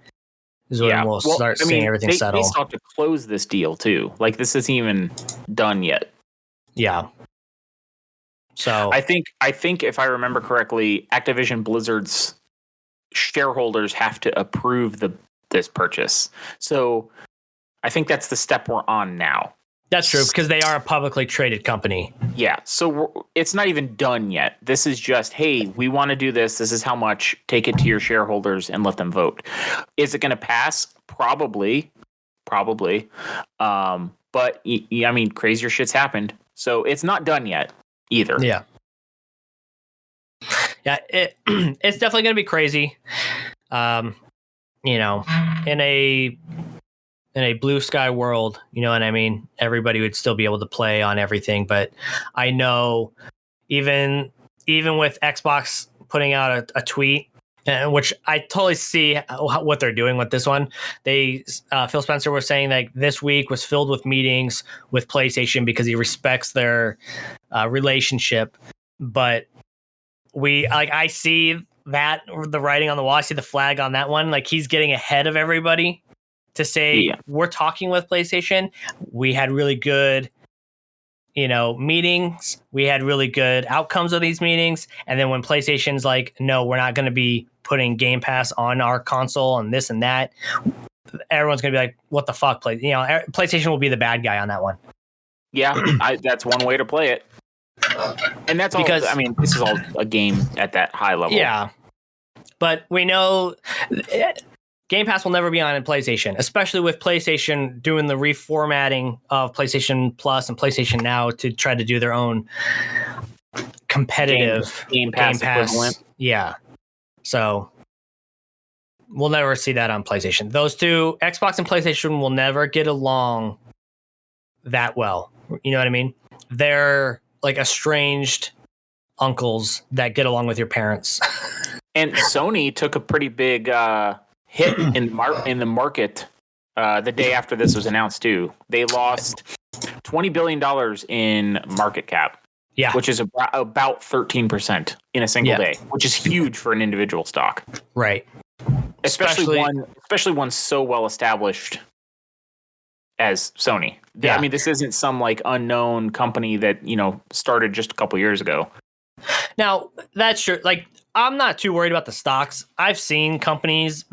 is when we'll start seeing everything settle. They still have to close this deal, too. Like, this isn't even done yet. Yeah. So I think if I remember correctly, Activision Blizzard's shareholders have to approve this purchase. So I think that's the step we're on now. That's true, because they are a publicly traded company. Yeah. So it's not even done yet. This is just, hey, we want to do this. This is how much. Take it to your shareholders and let them vote. Is it going to pass? Probably. But I mean, crazier shit's happened. So it's not done yet either. Yeah. Yeah, it's definitely going to be crazy. You know, in a blue sky world, you know what I mean? Everybody would still be able to play on everything, but I know even with Xbox putting out a tweet, which I totally see what they're doing with this one. They Phil Spencer was saying that this week was filled with meetings with PlayStation because he respects their relationship. But I see that the writing on the wall. I see the flag on that one. Like, he's getting ahead of everybody to say, we're talking with PlayStation. We had really good, meetings. We had really good outcomes of these meetings. And then when PlayStation's like, no, we're not going to be putting Game Pass on our console and this and that, everyone's going to be like, what the fuck? PlayStation will be the bad guy on that one. Yeah, that's one way to play it. And that's because, all, I mean, this is all a game at that high level. Yeah. But we know Game Pass will never be on PlayStation, especially with PlayStation doing the reformatting of PlayStation Plus and PlayStation Now to try to do their own competitive Game Pass equivalent. Yeah. So we'll never see that on PlayStation. Those two, Xbox and PlayStation, will never get along that well. You know what I mean? They're like estranged uncles that get along with your parents. And Sony took a pretty big hit in the market the day after this was announced too. They lost $20 billion in market cap. Yeah, which is about 13% in a single day, which is huge for an individual stock. Right. Especially one so well established as Sony. Yeah. I mean, this isn't some like unknown company that, started just a couple years ago. Now, that's true. Like, I'm not too worried about the stocks. I've seen companies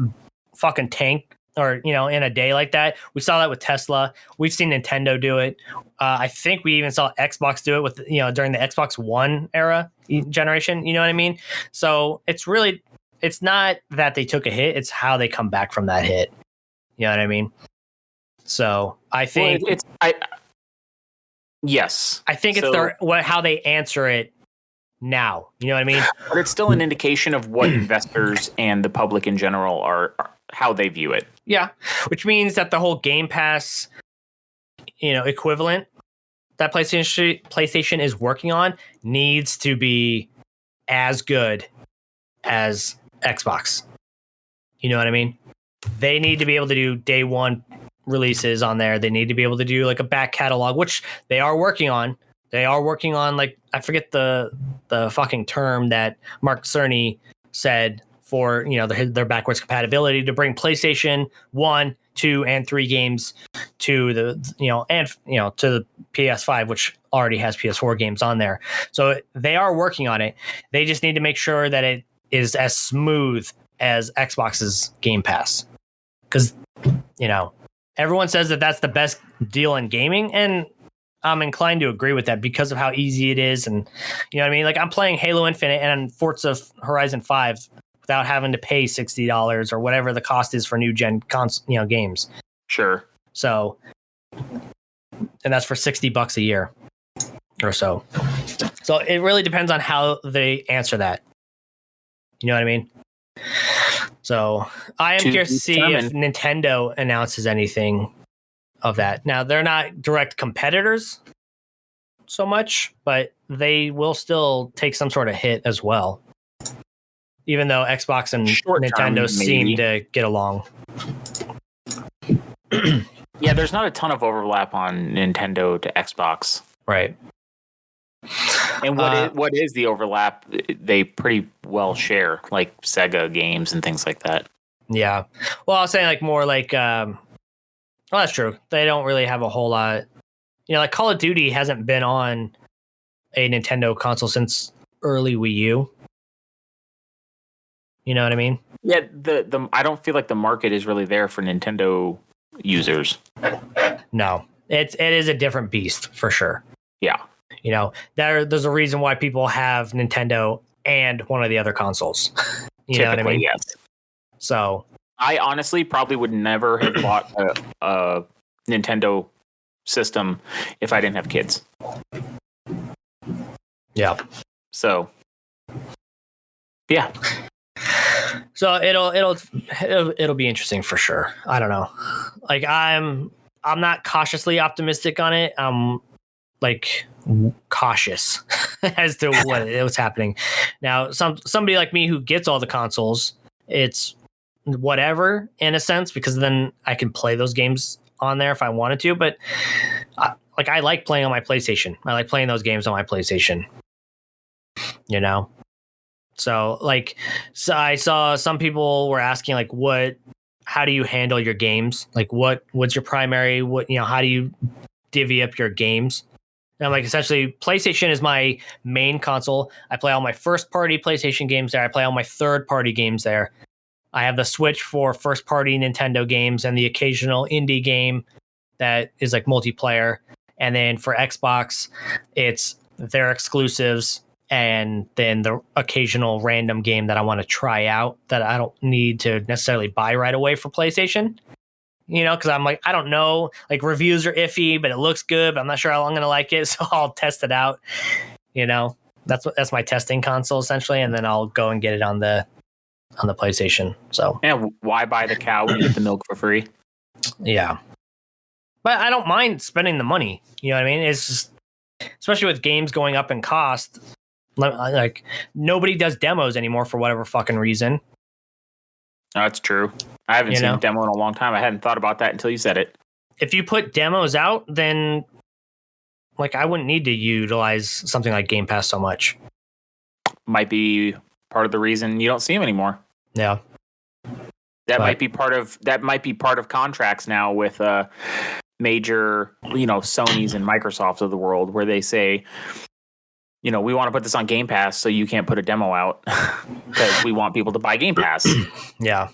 fucking tank or, in a day like that. We saw that with Tesla. We've seen Nintendo do it. I think we even saw Xbox do it with, during the Xbox One era generation. You know what I mean? So it's not that they took a hit. It's how they come back from that hit. You know what I mean? So I think yes, I think it's how they answer it now. You know what I mean? But it's still an indication of what investors and the public in general are how they view it. Yeah, which means that the whole Game Pass, equivalent that PlayStation is working on needs to be as good as Xbox. You know what I mean? They need to be able to do day one releases on there. They need to be able to do like a back catalog, which they are working on. They are working on, like, I forget the fucking term that Mark Cerny said for, their backwards compatibility to bring PlayStation 1, 2, and 3 games to the, to the PS5, which already has PS4 games on there. So they are working on it. They just need to make sure that it is as smooth as Xbox's Game Pass. Because, everyone says that that's the best deal in gaming, and I'm inclined to agree with that because of how easy it is, and you know what I mean. Like I'm playing Halo Infinite and Forza Horizon 5 without having to pay $60 or whatever the cost is for new gen games. Sure. So, and that's for $60 a year or so. So it really depends on how they answer that. You know what I mean? So I am curious to see if Nintendo announces anything of that. Now they're not direct competitors so much, but they will still take some sort of hit as well. Even though Xbox and Nintendo seem to get along. Yeah, there's not a ton of overlap on Nintendo to Xbox. Right. And what is the overlap? They pretty well share, like Sega games and things like that. Yeah. Well, I was saying like more like, well, that's true. They don't really have a whole lot. You know, like Call of Duty hasn't been on a Nintendo console since early Wii U. You know what I mean? Yeah, the I don't feel like the market is really there for Nintendo users. No, it is a different beast for sure. Yeah. You know, there's a reason why people have Nintendo and one of the other consoles. You know what I mean? Yes. So I honestly probably would never have bought a Nintendo system if I didn't have kids. Yeah. So yeah. So it'll be interesting for sure. I don't know. Like I'm not cautiously optimistic on it. I'm like cautious as to what's happening. Now, somebody like me who gets all the consoles, it's whatever in a sense because then I can play those games on there if I wanted to. But I like playing on my PlayStation. I like playing those games on my PlayStation. You know. So I saw some people were asking like, how do you handle your games? Like what's your primary, how do you divvy up your games? And I'm like, essentially PlayStation is my main console. I play all my first party PlayStation games there. I play all my third party games there. I have the Switch for first party Nintendo games and the occasional indie game that is like multiplayer. And then for Xbox, it's their exclusives. And then the occasional random game that I want to try out that I don't need to necessarily buy right away for PlayStation, because I'm like, I don't know, like reviews are iffy, but it looks good, but I'm not sure how long I'm going to like it. So I'll test it out. That's my testing console essentially. And then I'll go and get it on the PlayStation. So yeah, why buy the cow when you get the milk for free? Yeah. But I don't mind spending the money. You know what I mean? It's just, especially with games going up in cost, like nobody does demos anymore for whatever fucking reason. That's true. I haven't seen a demo in a long time. I hadn't thought about that until you said it. If you put demos out, then like I wouldn't need to utilize something like Game Pass so much. Might be part of the reason you don't see them anymore. Yeah. That might be part of contracts now with major, Sonys and Microsofts of the world where they say, we want to put this on Game Pass, so you can't put a demo out because we want people to buy Game Pass. Yeah.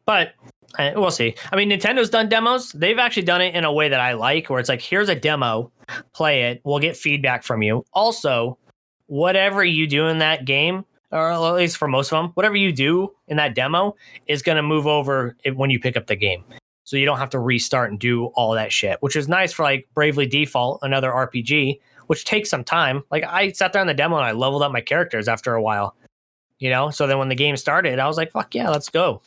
But we'll see. I mean, Nintendo's done demos. They've actually done it in a way that I like, where it's like, here's a demo, play it. We'll get feedback from you. Also, whatever you do in that game, or at least for most of them, whatever you do in that demo is going to move over when you pick up the game. So you don't have to restart and do all that shit, which is nice for like Bravely Default, another RPG, which takes some time. Like I sat there on the demo and I leveled up my characters after a while, so then when the game started, I was like, fuck yeah, let's go.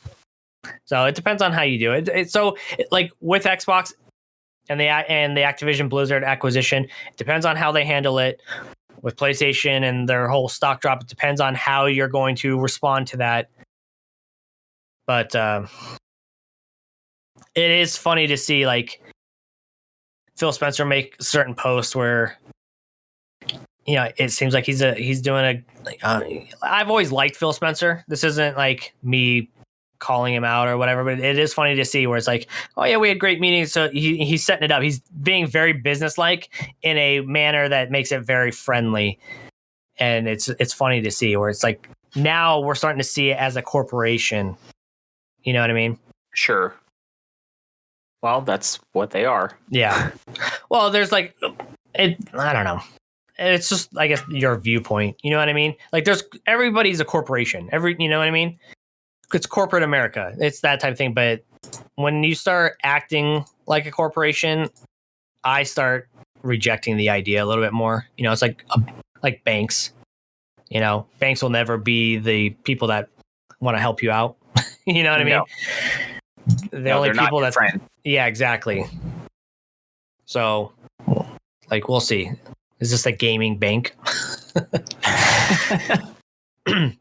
So it depends on how you do it. So like with Xbox and the Activision Blizzard acquisition, it depends on how they handle it. With PlayStation and their whole stock drop, it depends on how you're going to respond to that. But it is funny to see like Phil Spencer make a certain post where it seems like he's doing I've always liked Phil Spencer. This isn't like me calling him out or whatever, but it is funny to see where it's like, oh yeah, we had great meetings. So he's setting it up. He's being very businesslike in a manner that makes it very friendly. And it's funny to see where it's like, now we're starting to see it as a corporation. You know what I mean? Sure. Well, that's what they are. Yeah. Well, there's like I don't know. It's just, I guess, your viewpoint. You know what I mean? Like, everybody's a corporation. You know what I mean? It's corporate America. It's that type of thing. But when you start acting like a corporation, I start rejecting the idea a little bit more. You know, it's like banks. You know, banks will never be the people that want to help you out. You know what I mean? The only people that, yeah, exactly. So, like, we'll see. Is this a gaming bank?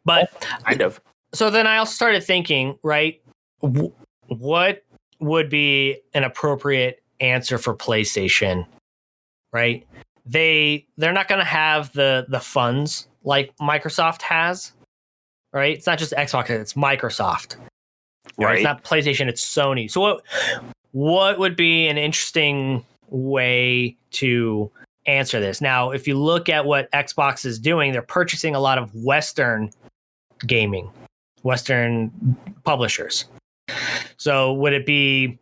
But kind of. So then I also started thinking, right? What would be an appropriate answer for PlayStation? Right? They're not going to have the funds like Microsoft has. Right? It's not just Xbox; it's Microsoft. Right? It's not PlayStation; it's Sony. So what would be an interesting way to answer this? Now, if you look at what Xbox is doing, they're purchasing a lot of Western gaming, Western publishers. So would it be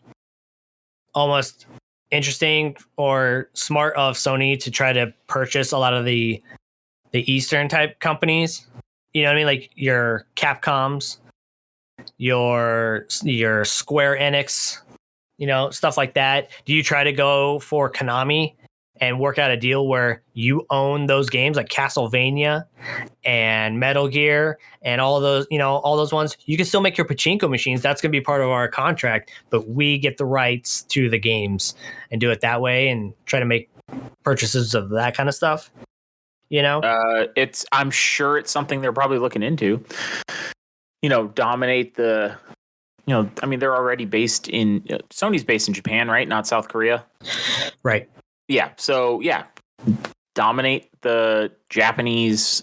almost interesting or smart of Sony to try to purchase a lot of the Eastern type companies? You know what I mean? Like your Capcoms, your Square Enix, you know, stuff like that. Do you try to go for Konami and work out a deal where you own those games like Castlevania and Metal Gear and all of those, you know, all those ones? You can still make your pachinko machines. That's going to be part of our contract, but we get the rights to the games and do it that way and try to make purchases of that kind of stuff. You know, I'm sure it's something they're probably looking into. You know, dominate the. You know, I mean, they're already based in Sony's based in Japan, right? Not South Korea. Right. Yeah. So, yeah, dominate the Japanese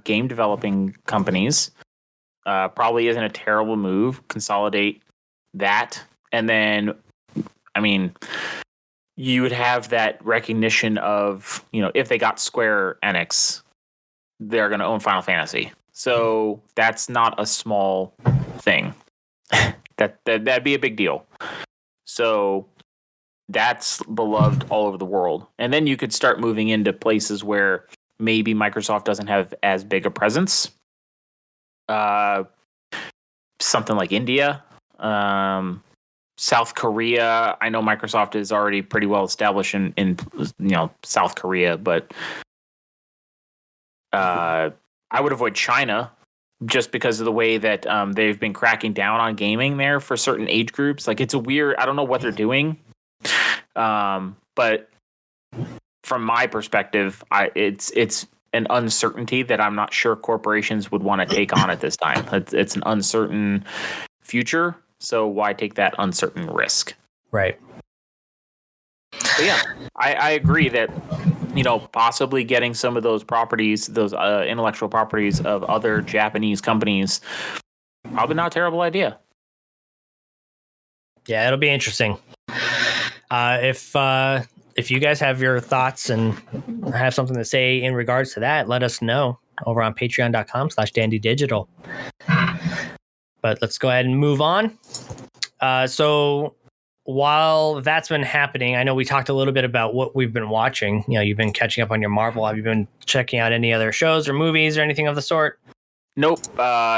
game developing companies. Probably isn't a terrible move. Consolidate that. And then, I mean, you would have that recognition of, you know, if they got Square Enix, they're going to own Final Fantasy. So that's not a small thing. That'd be a big deal. So that's beloved all over the world. And then you could start moving into places where maybe Microsoft doesn't have as big a presence. Something like India, South Korea. I know Microsoft is already pretty well established in you know, South Korea, but I would avoid China just because of the way that they've been cracking down on gaming there for certain age groups. Like, it's a weird, I don't know what they're doing. But from my perspective, it's an uncertainty that I'm not sure corporations would want to take on at this time. It's an uncertain future. So why take that uncertain risk? Right. But yeah, I agree that, you know, possibly getting some of those properties, those intellectual properties of other Japanese companies, probably not a terrible idea. Yeah, it'll be interesting. If you guys have your thoughts and have something to say in regards to that, let us know over on patreon.com/dandydigital. But let's go ahead and move on. So while that's been happening, I know we talked a little bit about what we've been watching. You know, you've been catching up on your Marvel. Have you been checking out any other shows or movies or anything of the sort? Nope.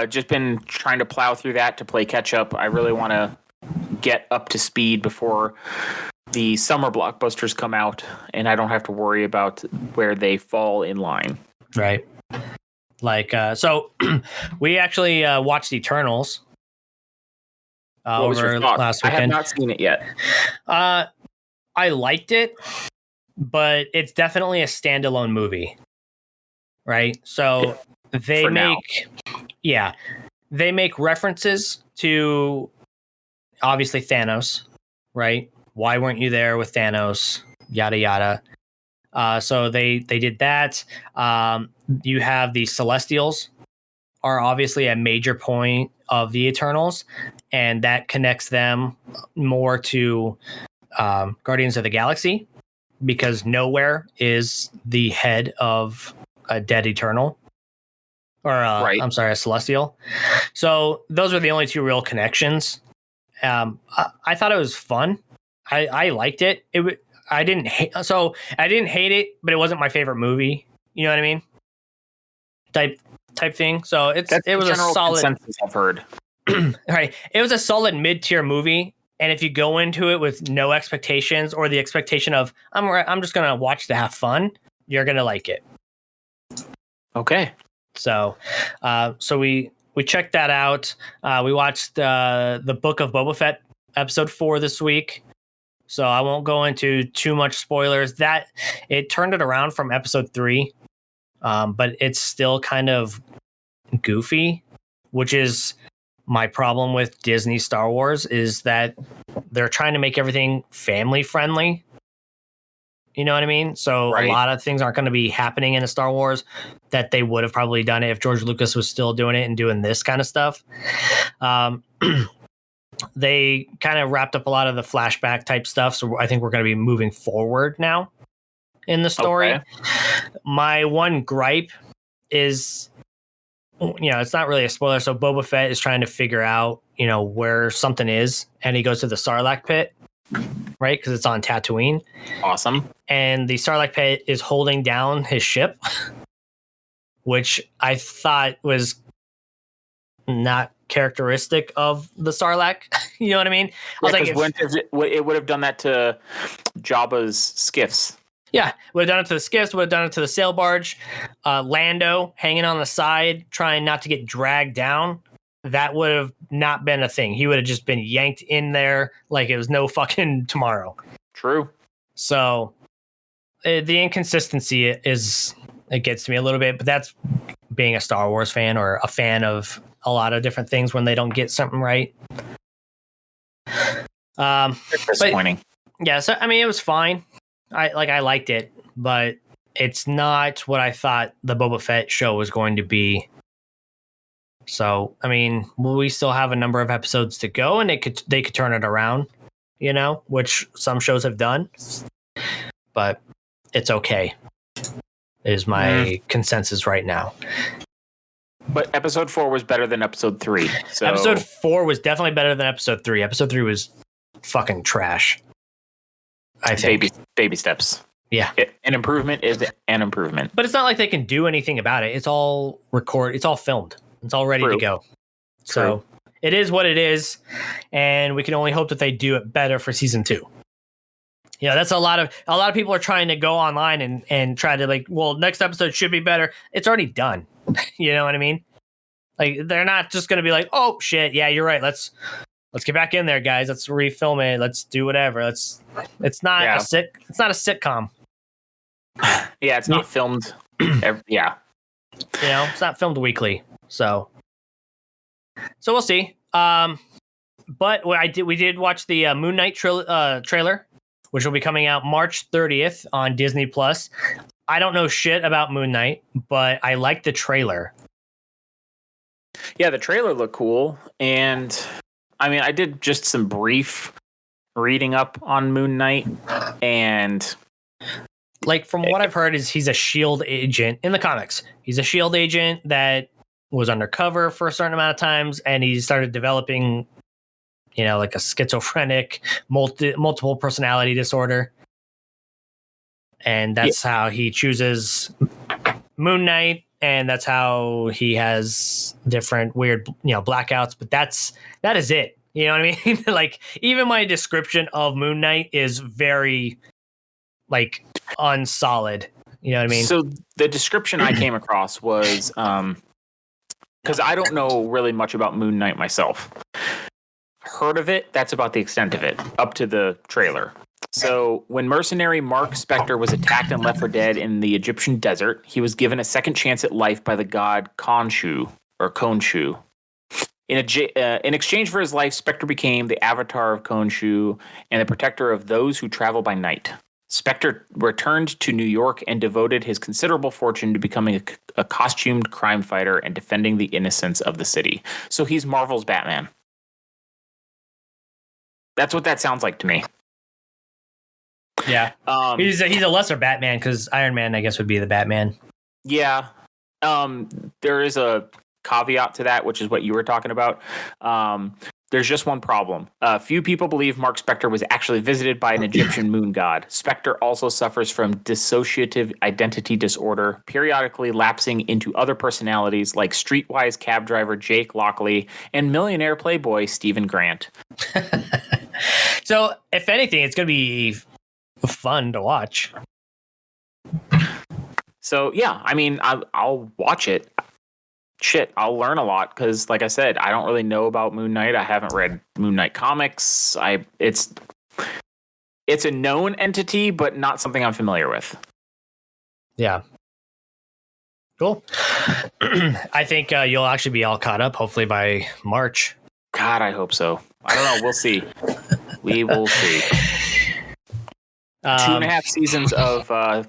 Just been trying to plow through that to play catch up. I really want to get up to speed before the summer blockbusters come out and I don't have to worry about where they fall in line. Right. Like, so we actually watched Eternals over last weekend. I have not seen it yet. I liked it, but it's definitely a standalone movie. Right. So they make references to obviously Thanos, right? Why weren't you there with Thanos? Yada, yada. So they did that. You have the Celestials are obviously a major point of the Eternals, and that connects them more to Guardians of the Galaxy, because Nowhere is the head of a dead Eternal. Or, right. I'm sorry, a Celestial. So those are the only two real connections. I thought it was fun. I liked it. I didn't hate it, but it wasn't my favorite movie. You know what I mean? Type thing. So it was a solid consensus I've heard. Right. It was a solid mid-tier movie. And if you go into it with no expectations or the expectation of I'm just gonna watch to have fun, you're gonna like it. Okay. So we checked that out. We watched the Book of Boba Fett episode 4 this week. So I won't go into too much spoilers. That it turned it around from episode 3, but it's still kind of goofy, which is my problem with Disney Star Wars, is that they're trying to make everything family friendly. You know what I mean? So right. A lot of things aren't going to be happening in a Star Wars that they would have probably done it if George Lucas was still doing it and doing this kind of stuff. They kind of wrapped up a lot of the flashback type stuff. So I think we're going to be moving forward now in the story. Okay. My one gripe is, it's not really a spoiler. So Boba Fett is trying to figure out, where something is, and he goes to the Sarlacc pit, right? Because it's on Tatooine. Awesome. And the Sarlacc pit is holding down his ship, which I thought was not characteristic of the Sarlacc. You know what I mean? I was like, it would have done that to Jabba's skiffs. Yeah, would have done it to the skiffs, would have done it to the sail barge. Lando hanging on the side, trying not to get dragged down. That would have not been a thing. He would have just been yanked in there like it was no fucking tomorrow. True. So the inconsistency it gets to me a little bit, but that's being a Star Wars fan or a fan of a lot of different things when they don't get something right. Disappointing. Yeah, so I mean, it was fine. I liked it, but it's not what I thought the Boba Fett show was going to be. So, I mean, we still have a number of episodes to go, and they could turn it around, which some shows have done. But it's okay, is my consensus right now. But episode 4 was better than episode 3. So episode 4 was definitely better than episode 3. Episode 3 was fucking trash, I think. Baby steps. Yeah. An improvement is an improvement. But it's not like they can do anything about it. It's all it's all filmed. It's all ready to go. So it is what it is. And we can only hope that they do it better for season 2. That's a lot of people are trying to go online and try to next episode should be better. It's already done. You know what I mean? Like, they're not just going to be like, oh shit. Yeah, you're right. Let's get back in there, guys. Let's refilm it. Let's do whatever. It's not a sitcom. Yeah, it's not filmed. Yeah. It's not filmed weekly. So we'll see. But we did watch the Moon Knight trailer, which will be coming out March 30th on Disney Plus. I don't know shit about Moon Knight, but I like the trailer. Yeah, the trailer looked cool. And I mean, I did just some brief reading up on Moon Knight, and from what I've heard is he's a SHIELD agent in the comics. He's a SHIELD agent that was undercover for a certain amount of times, and he started developing, like a schizophrenic, multiple personality disorder. And that's how he chooses Moon Knight, and that's how he has different weird, blackouts. But that is it. You know what I mean? Like, even my description of Moon Knight is very, unsolid. You know what I mean? So the description I came across was, because I don't know really much about Moon Knight myself. Heard of it, that's about the extent of it, up to the trailer. So when mercenary Mark Spector was attacked and left for dead in the Egyptian desert, he was given a second chance at life by the god Khonshu. In exchange for his life, Spector became the avatar of Khonshu and the protector of those who travel by night. Spector returned to New York and devoted his considerable fortune to becoming a costumed crime fighter and defending the innocence of the city. So he's Marvel's Batman. That's what that sounds like to me. Yeah. He's a lesser Batman, because Iron Man, I guess, would be the Batman. Yeah. There is a caveat to that, which is what you were talking about. There's just one problem. Few people believe Mark Spector was actually visited by an Egyptian moon god. Spector also suffers from dissociative identity disorder, periodically lapsing into other personalities like streetwise cab driver Jake Lockley and millionaire playboy Stephen Grant. So, if anything, it's going to be fun to watch. So, yeah, I mean, I'll watch it. Shit, I'll learn a lot because, like I said, I don't really know about Moon Knight. I haven't read Moon Knight comics. It's a known entity, but not something I'm familiar with. Yeah. Cool. I think you'll actually be all caught up, hopefully by March. God, I hope so. I don't know. We'll see. We will see. 2.5 seasons of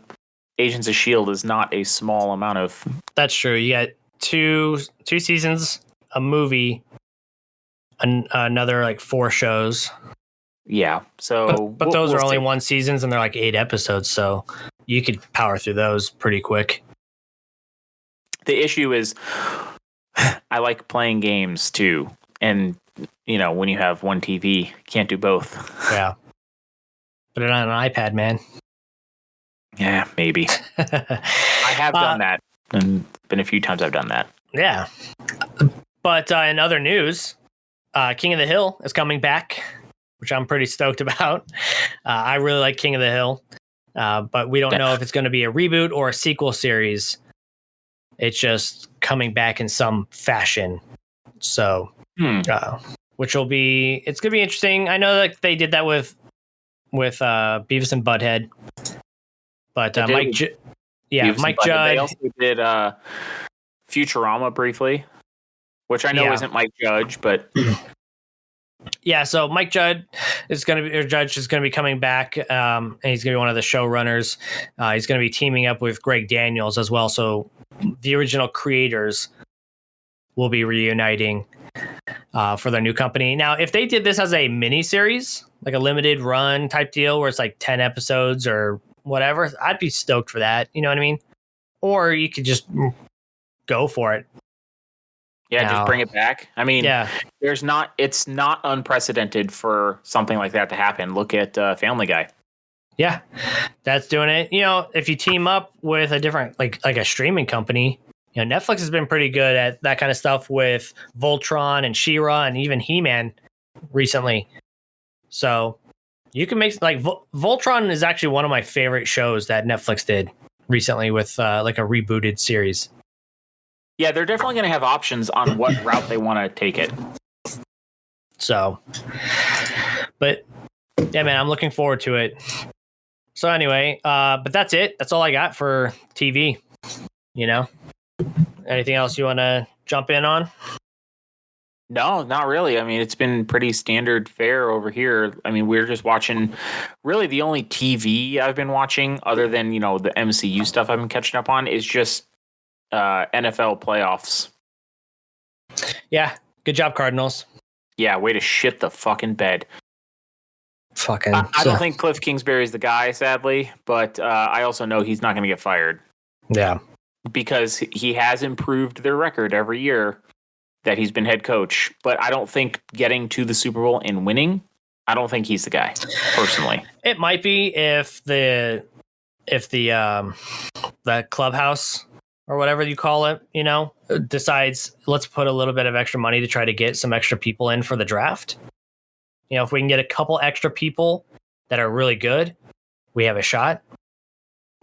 Agents of S.H.I.E.L.D. is not a small amount of... That's true. You got two seasons, a movie, another like 4 shows. Yeah. So, but those are only 1 seasons and they're like 8 episodes, so you could power through those pretty quick. The issue is, I like playing games too, and when you have one TV, can't do both. Yeah. Put it on an iPad, man. Yeah, maybe. I have done that. And been a few times I've done that. Yeah. But in other news, King of the Hill is coming back, which I'm pretty stoked about. I really like King of the Hill, but we don't know if it's going to be a reboot or a sequel series. It's just coming back in some fashion. So, which will be, it's going to be interesting. I know that they did that with Beavis and Butthead, but Mike Judd. They also did Futurama briefly, which I know isn't Mike Judge, but yeah. So Mike Judd is going to be coming back, and he's going to be one of the showrunners. He's going to be teaming up with Greg Daniels as well. So the original creators will be reuniting for their new company. Now, if they did this as a mini series, like a limited run type deal, where it's like 10 episodes or whatever, I'd be stoked for that. You know what I mean? Or you could just go for it. Yeah, just bring it back. I mean, it's not unprecedented for something like that to happen. Look at Family Guy. Yeah, that's doing it. If you team up with a different, like a streaming company, Netflix has been pretty good at that kind of stuff with Voltron and She-Ra and even He-Man recently. So you can make Voltron is actually one of my favorite shows that Netflix did recently with like a rebooted series. Yeah, they're definitely going to have options on what route they want to take it. So, but yeah, man, I'm looking forward to it. So anyway, but that's it. That's all I got for TV. Anything else you want to jump in on? No, not really. I mean, it's been pretty standard fare over here. I mean, we're just watching, really the only TV I've been watching other than, the MCU stuff I've been catching up on is just NFL playoffs. Yeah. Good job, Cardinals. Yeah. Way to shit the fucking bed. Fucking. I don't think Cliff Kingsbury's the guy, sadly, but I also know he's not going to get fired. Yeah. Because he has improved their record every year that he's been head coach, but I don't think getting to the Super Bowl and winning, I don't think he's the guy, personally. It might be if the clubhouse or whatever you call it, decides let's put a little bit of extra money to try to get some extra people in for the draft. If we can get a couple extra people that are really good, we have a shot.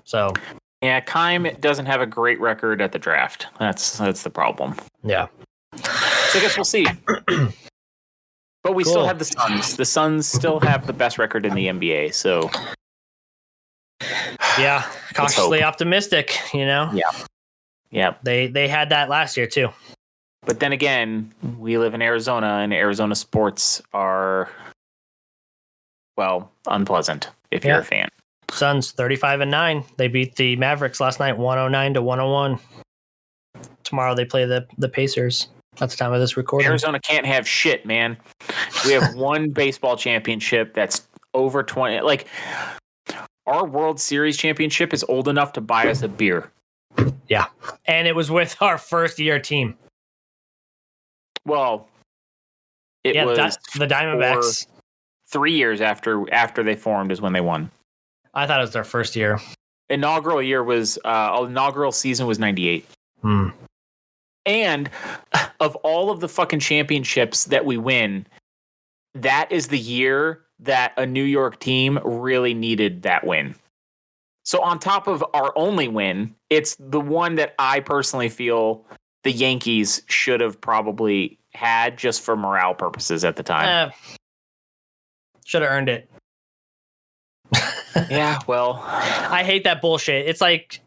So yeah, Keim doesn't have a great record at the draft. That's the problem. Yeah. So I guess we'll see. But we still have the Suns. The Suns still have the best record in the NBA. So yeah, cautiously optimistic. Yeah. They had that last year too. But then again, we live in Arizona, and Arizona sports are, well, unpleasant if you're a fan. Suns 35-9. They beat the Mavericks last night, 109-101. Tomorrow they play the Pacers. At the time of this recording, Arizona can't have shit, man. We have one baseball championship that's over 20. Like, our World Series championship is old enough to buy us a beer. Yeah, and it was with our first year team. Well, It was the Diamondbacks. 3 years after they formed is when they won. I thought it was their first year. Inaugural season was 98. And of all of the fucking championships that we win, that is the year that a New York team really needed that win. So on top of our only win, it's the one that I personally feel the Yankees should have probably had just for morale purposes at the time. Should have earned it. Yeah, well, I hate that bullshit. It's like,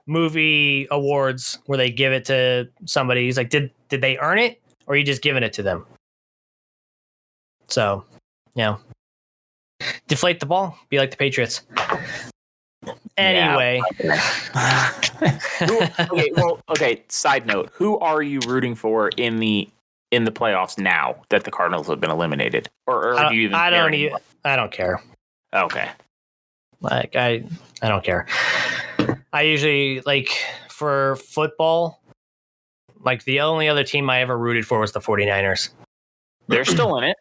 movie awards where they give it to somebody. He's like, did they earn it, or are you just giving it to them? So, deflate the ball. Be like the Patriots. Anyway. Okay. Side note: who are you rooting for in the playoffs now that the Cardinals have been eliminated? Or do you even? I don't care. Okay. Like I don't care. I usually, like, for football, like, the only other team I ever rooted for was the 49ers. They're still in it.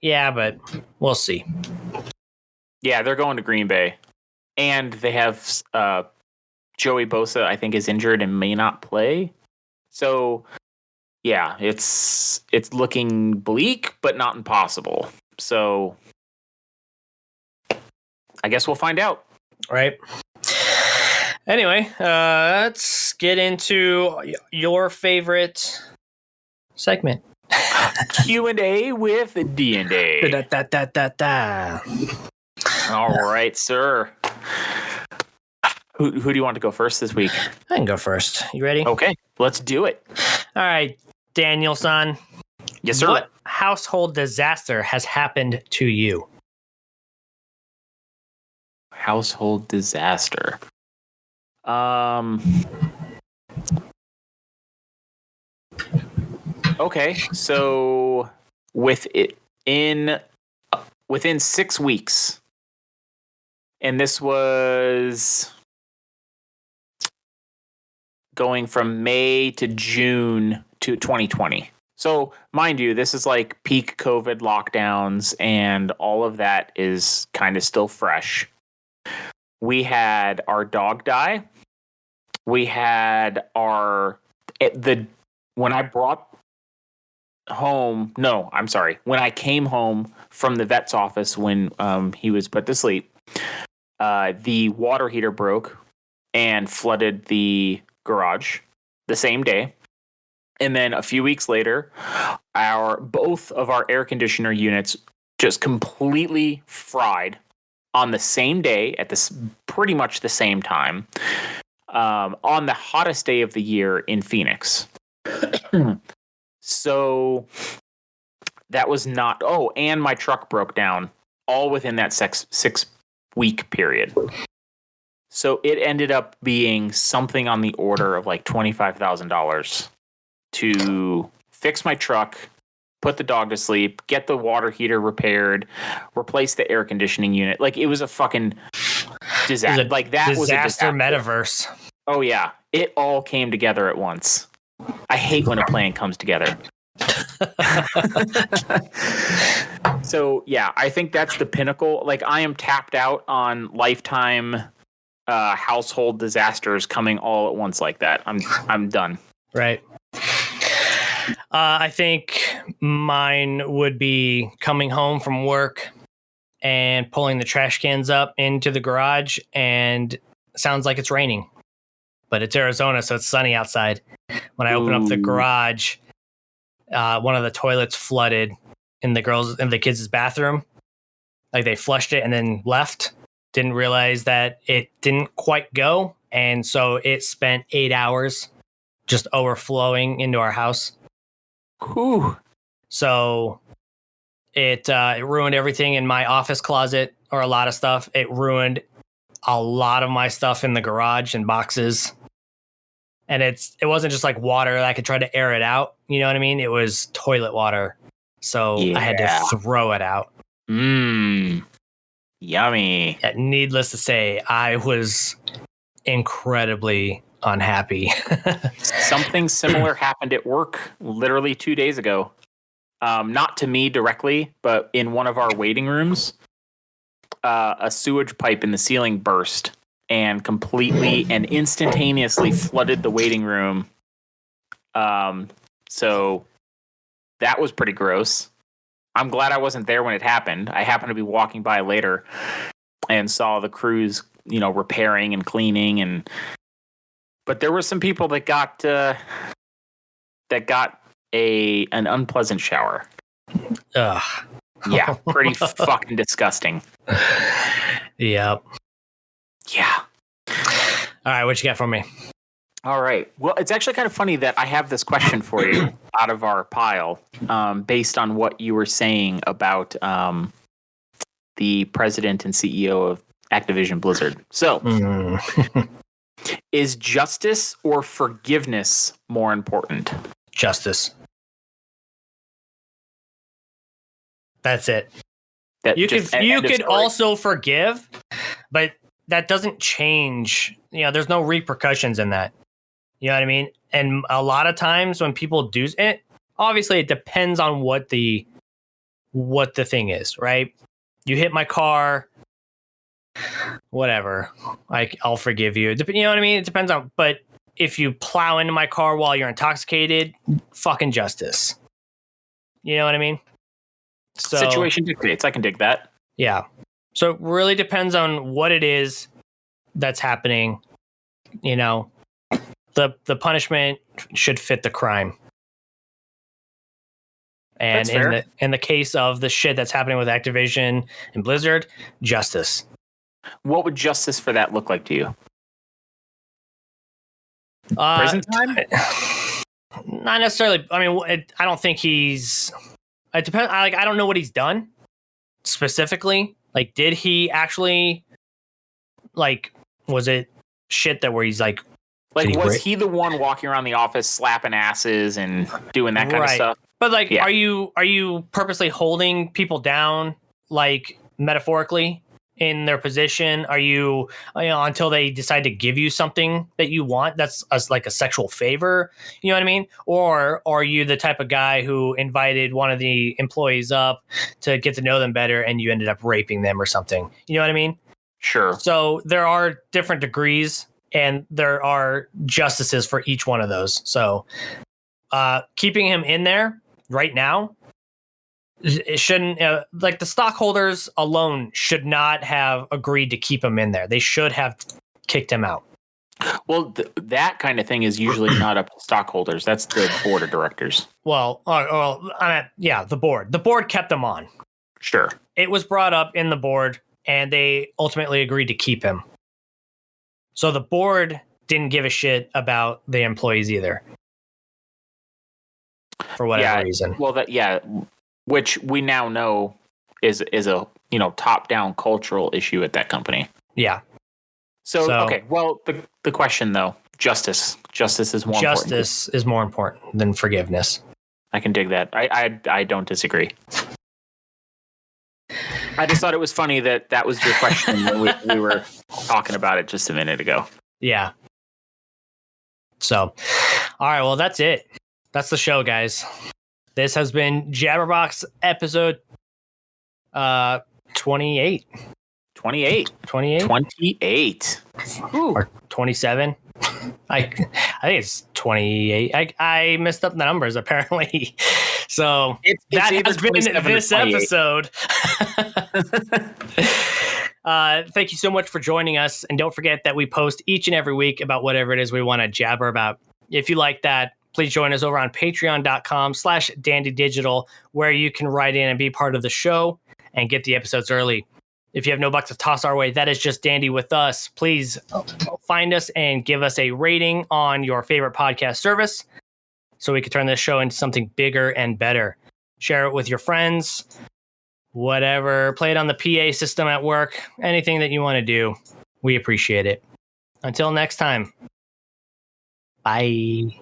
Yeah, but we'll see. Yeah, they're going to Green Bay. And they have Joey Bosa, I think, is injured and may not play. So, yeah, it's looking bleak, but not impossible. So, I guess we'll find out. Right. Anyway, let's get into your favorite segment. Q&A with D&A. All right, sir. Who do you want to go first this week? I can go first. You ready? Okay, let's do it. All right, Daniel-san. Yes, sir. What household disaster has happened to you? Household disaster. Okay, so within 6 weeks, and this was going from May to June to 2020. So, mind you, this is like peak COVID lockdowns, and all of that is kind of still fresh. We had our dog die. We had when I came home from the vet's office when he was put to sleep, the water heater broke and flooded the garage the same day. And then a few weeks later, both of our air conditioner units just completely fried on the same day at pretty much the same time, on the hottest day of the year in Phoenix. So that was not. Oh, and my truck broke down all within that 6 week period. So it ended up being something on the order of like $25,000 to fix my truck, put the dog to sleep, get the water heater repaired, replace the air conditioning unit. Like, it was a fucking disaster. Like, that was a disaster. Metaverse. Oh yeah, it all came together at once. I hate when a plan comes together. So yeah, I think that's the pinnacle. Like, I am tapped out on lifetime household disasters coming all at once like that. I'm done. Right. I think mine would be coming home from work and pulling the trash cans up into the garage, and it sounds like it's raining, but it's Arizona, so it's sunny outside. When I open up the garage, one of the toilets flooded in the kids' bathroom. Like, they flushed it and then left. Didn't realize that it didn't quite go, and so it spent 8 hours just overflowing into our house. Whew. So it ruined everything in my office closet, or a lot of stuff. It ruined a lot of my stuff in the garage and boxes. And it wasn't just like water that I could try to air it out. You know what I mean? It was toilet water. So I had to throw it out. Yummy. Needless to say, I was incredibly unhappy. Something similar happened at work literally 2 days ago. not to me directly, but in one of our waiting rooms, a sewage pipe in the ceiling burst and completely and instantaneously flooded the waiting room. So that was pretty gross. I'm glad I wasn't there when it happened. I happened to be walking by later and saw the crews, repairing and cleaning, but there were some people that got an unpleasant shower. Ugh. Yeah, pretty fucking disgusting. Yep. Yeah. All right, what you got for me? All right. Well, it's actually kind of funny that I have this question for you out of our pile, based on what you were saying about the president and CEO of Activision Blizzard. So, is justice or forgiveness more important? Justice. That's it. You could also forgive, but that doesn't change. There's no repercussions in that. You know what I mean? And a lot of times when people do it, obviously it depends on what the thing is, right? You hit my car, whatever. I'll forgive you. You know what I mean? It depends on. But if you plow into my car while you're intoxicated, fucking justice. You know what I mean? So, situation dictates. I can dig that. Yeah. So it really depends on what it is that's happening. The punishment should fit the crime. And in the case of the shit that's happening with Activision and Blizzard, justice. What would justice for that look like to you? Prison time? Not necessarily. I mean, I don't think he's. It depends. I don't know what he's done specifically. Like, did he actually? Was it shit that where he's like? Was he the one walking around the office slapping asses and doing that kind of stuff? But are you purposely holding people down, metaphorically in their position? Are you until they decide to give you something that you want? That's like a sexual favor. You know what I mean? Or are you the type of guy who invited one of the employees up to get to know them better and you ended up raping them or something? You know what I mean? Sure. So there are different degrees and there are justices for each one of those. So keeping him in there right now, it shouldn't the stockholders alone should not have agreed to keep him in there. They should have kicked him out. Well, that kind of thing is usually not up to stockholders. That's the board of directors. Well, the board. The board kept them on. Sure. It was brought up in the board, and they ultimately agreed to keep him. So the board didn't give a shit about the employees either, for whatever reason. Well, which we now know is a top-down cultural issue at that company. Yeah. So okay. Well, the question though, justice is more important. Justice is more important than forgiveness. I can dig that. I don't disagree. I just thought it was funny that was your question when we were talking about it just a minute ago. Yeah. So, all right. Well, that's it. That's the show, guys. This has been Jabberbox episode 28. 28. 28? 28. Or 27. I think it's 28. I messed up the numbers, apparently. So that has been this episode. Thank you so much for joining us. And don't forget that we post each and every week about whatever it is we want to jabber about. If you like that, please join us over on patreon.com/dandydigital, where you can write in and be part of the show and get the episodes early. If you have no bucks to toss our way, that is just dandy with us. Please find us and give us a rating on your favorite podcast service so we can turn this show into something bigger and better. Share it with your friends, whatever. Play it on the PA system at work. Anything that you want to do, we appreciate it. Until next time. Bye.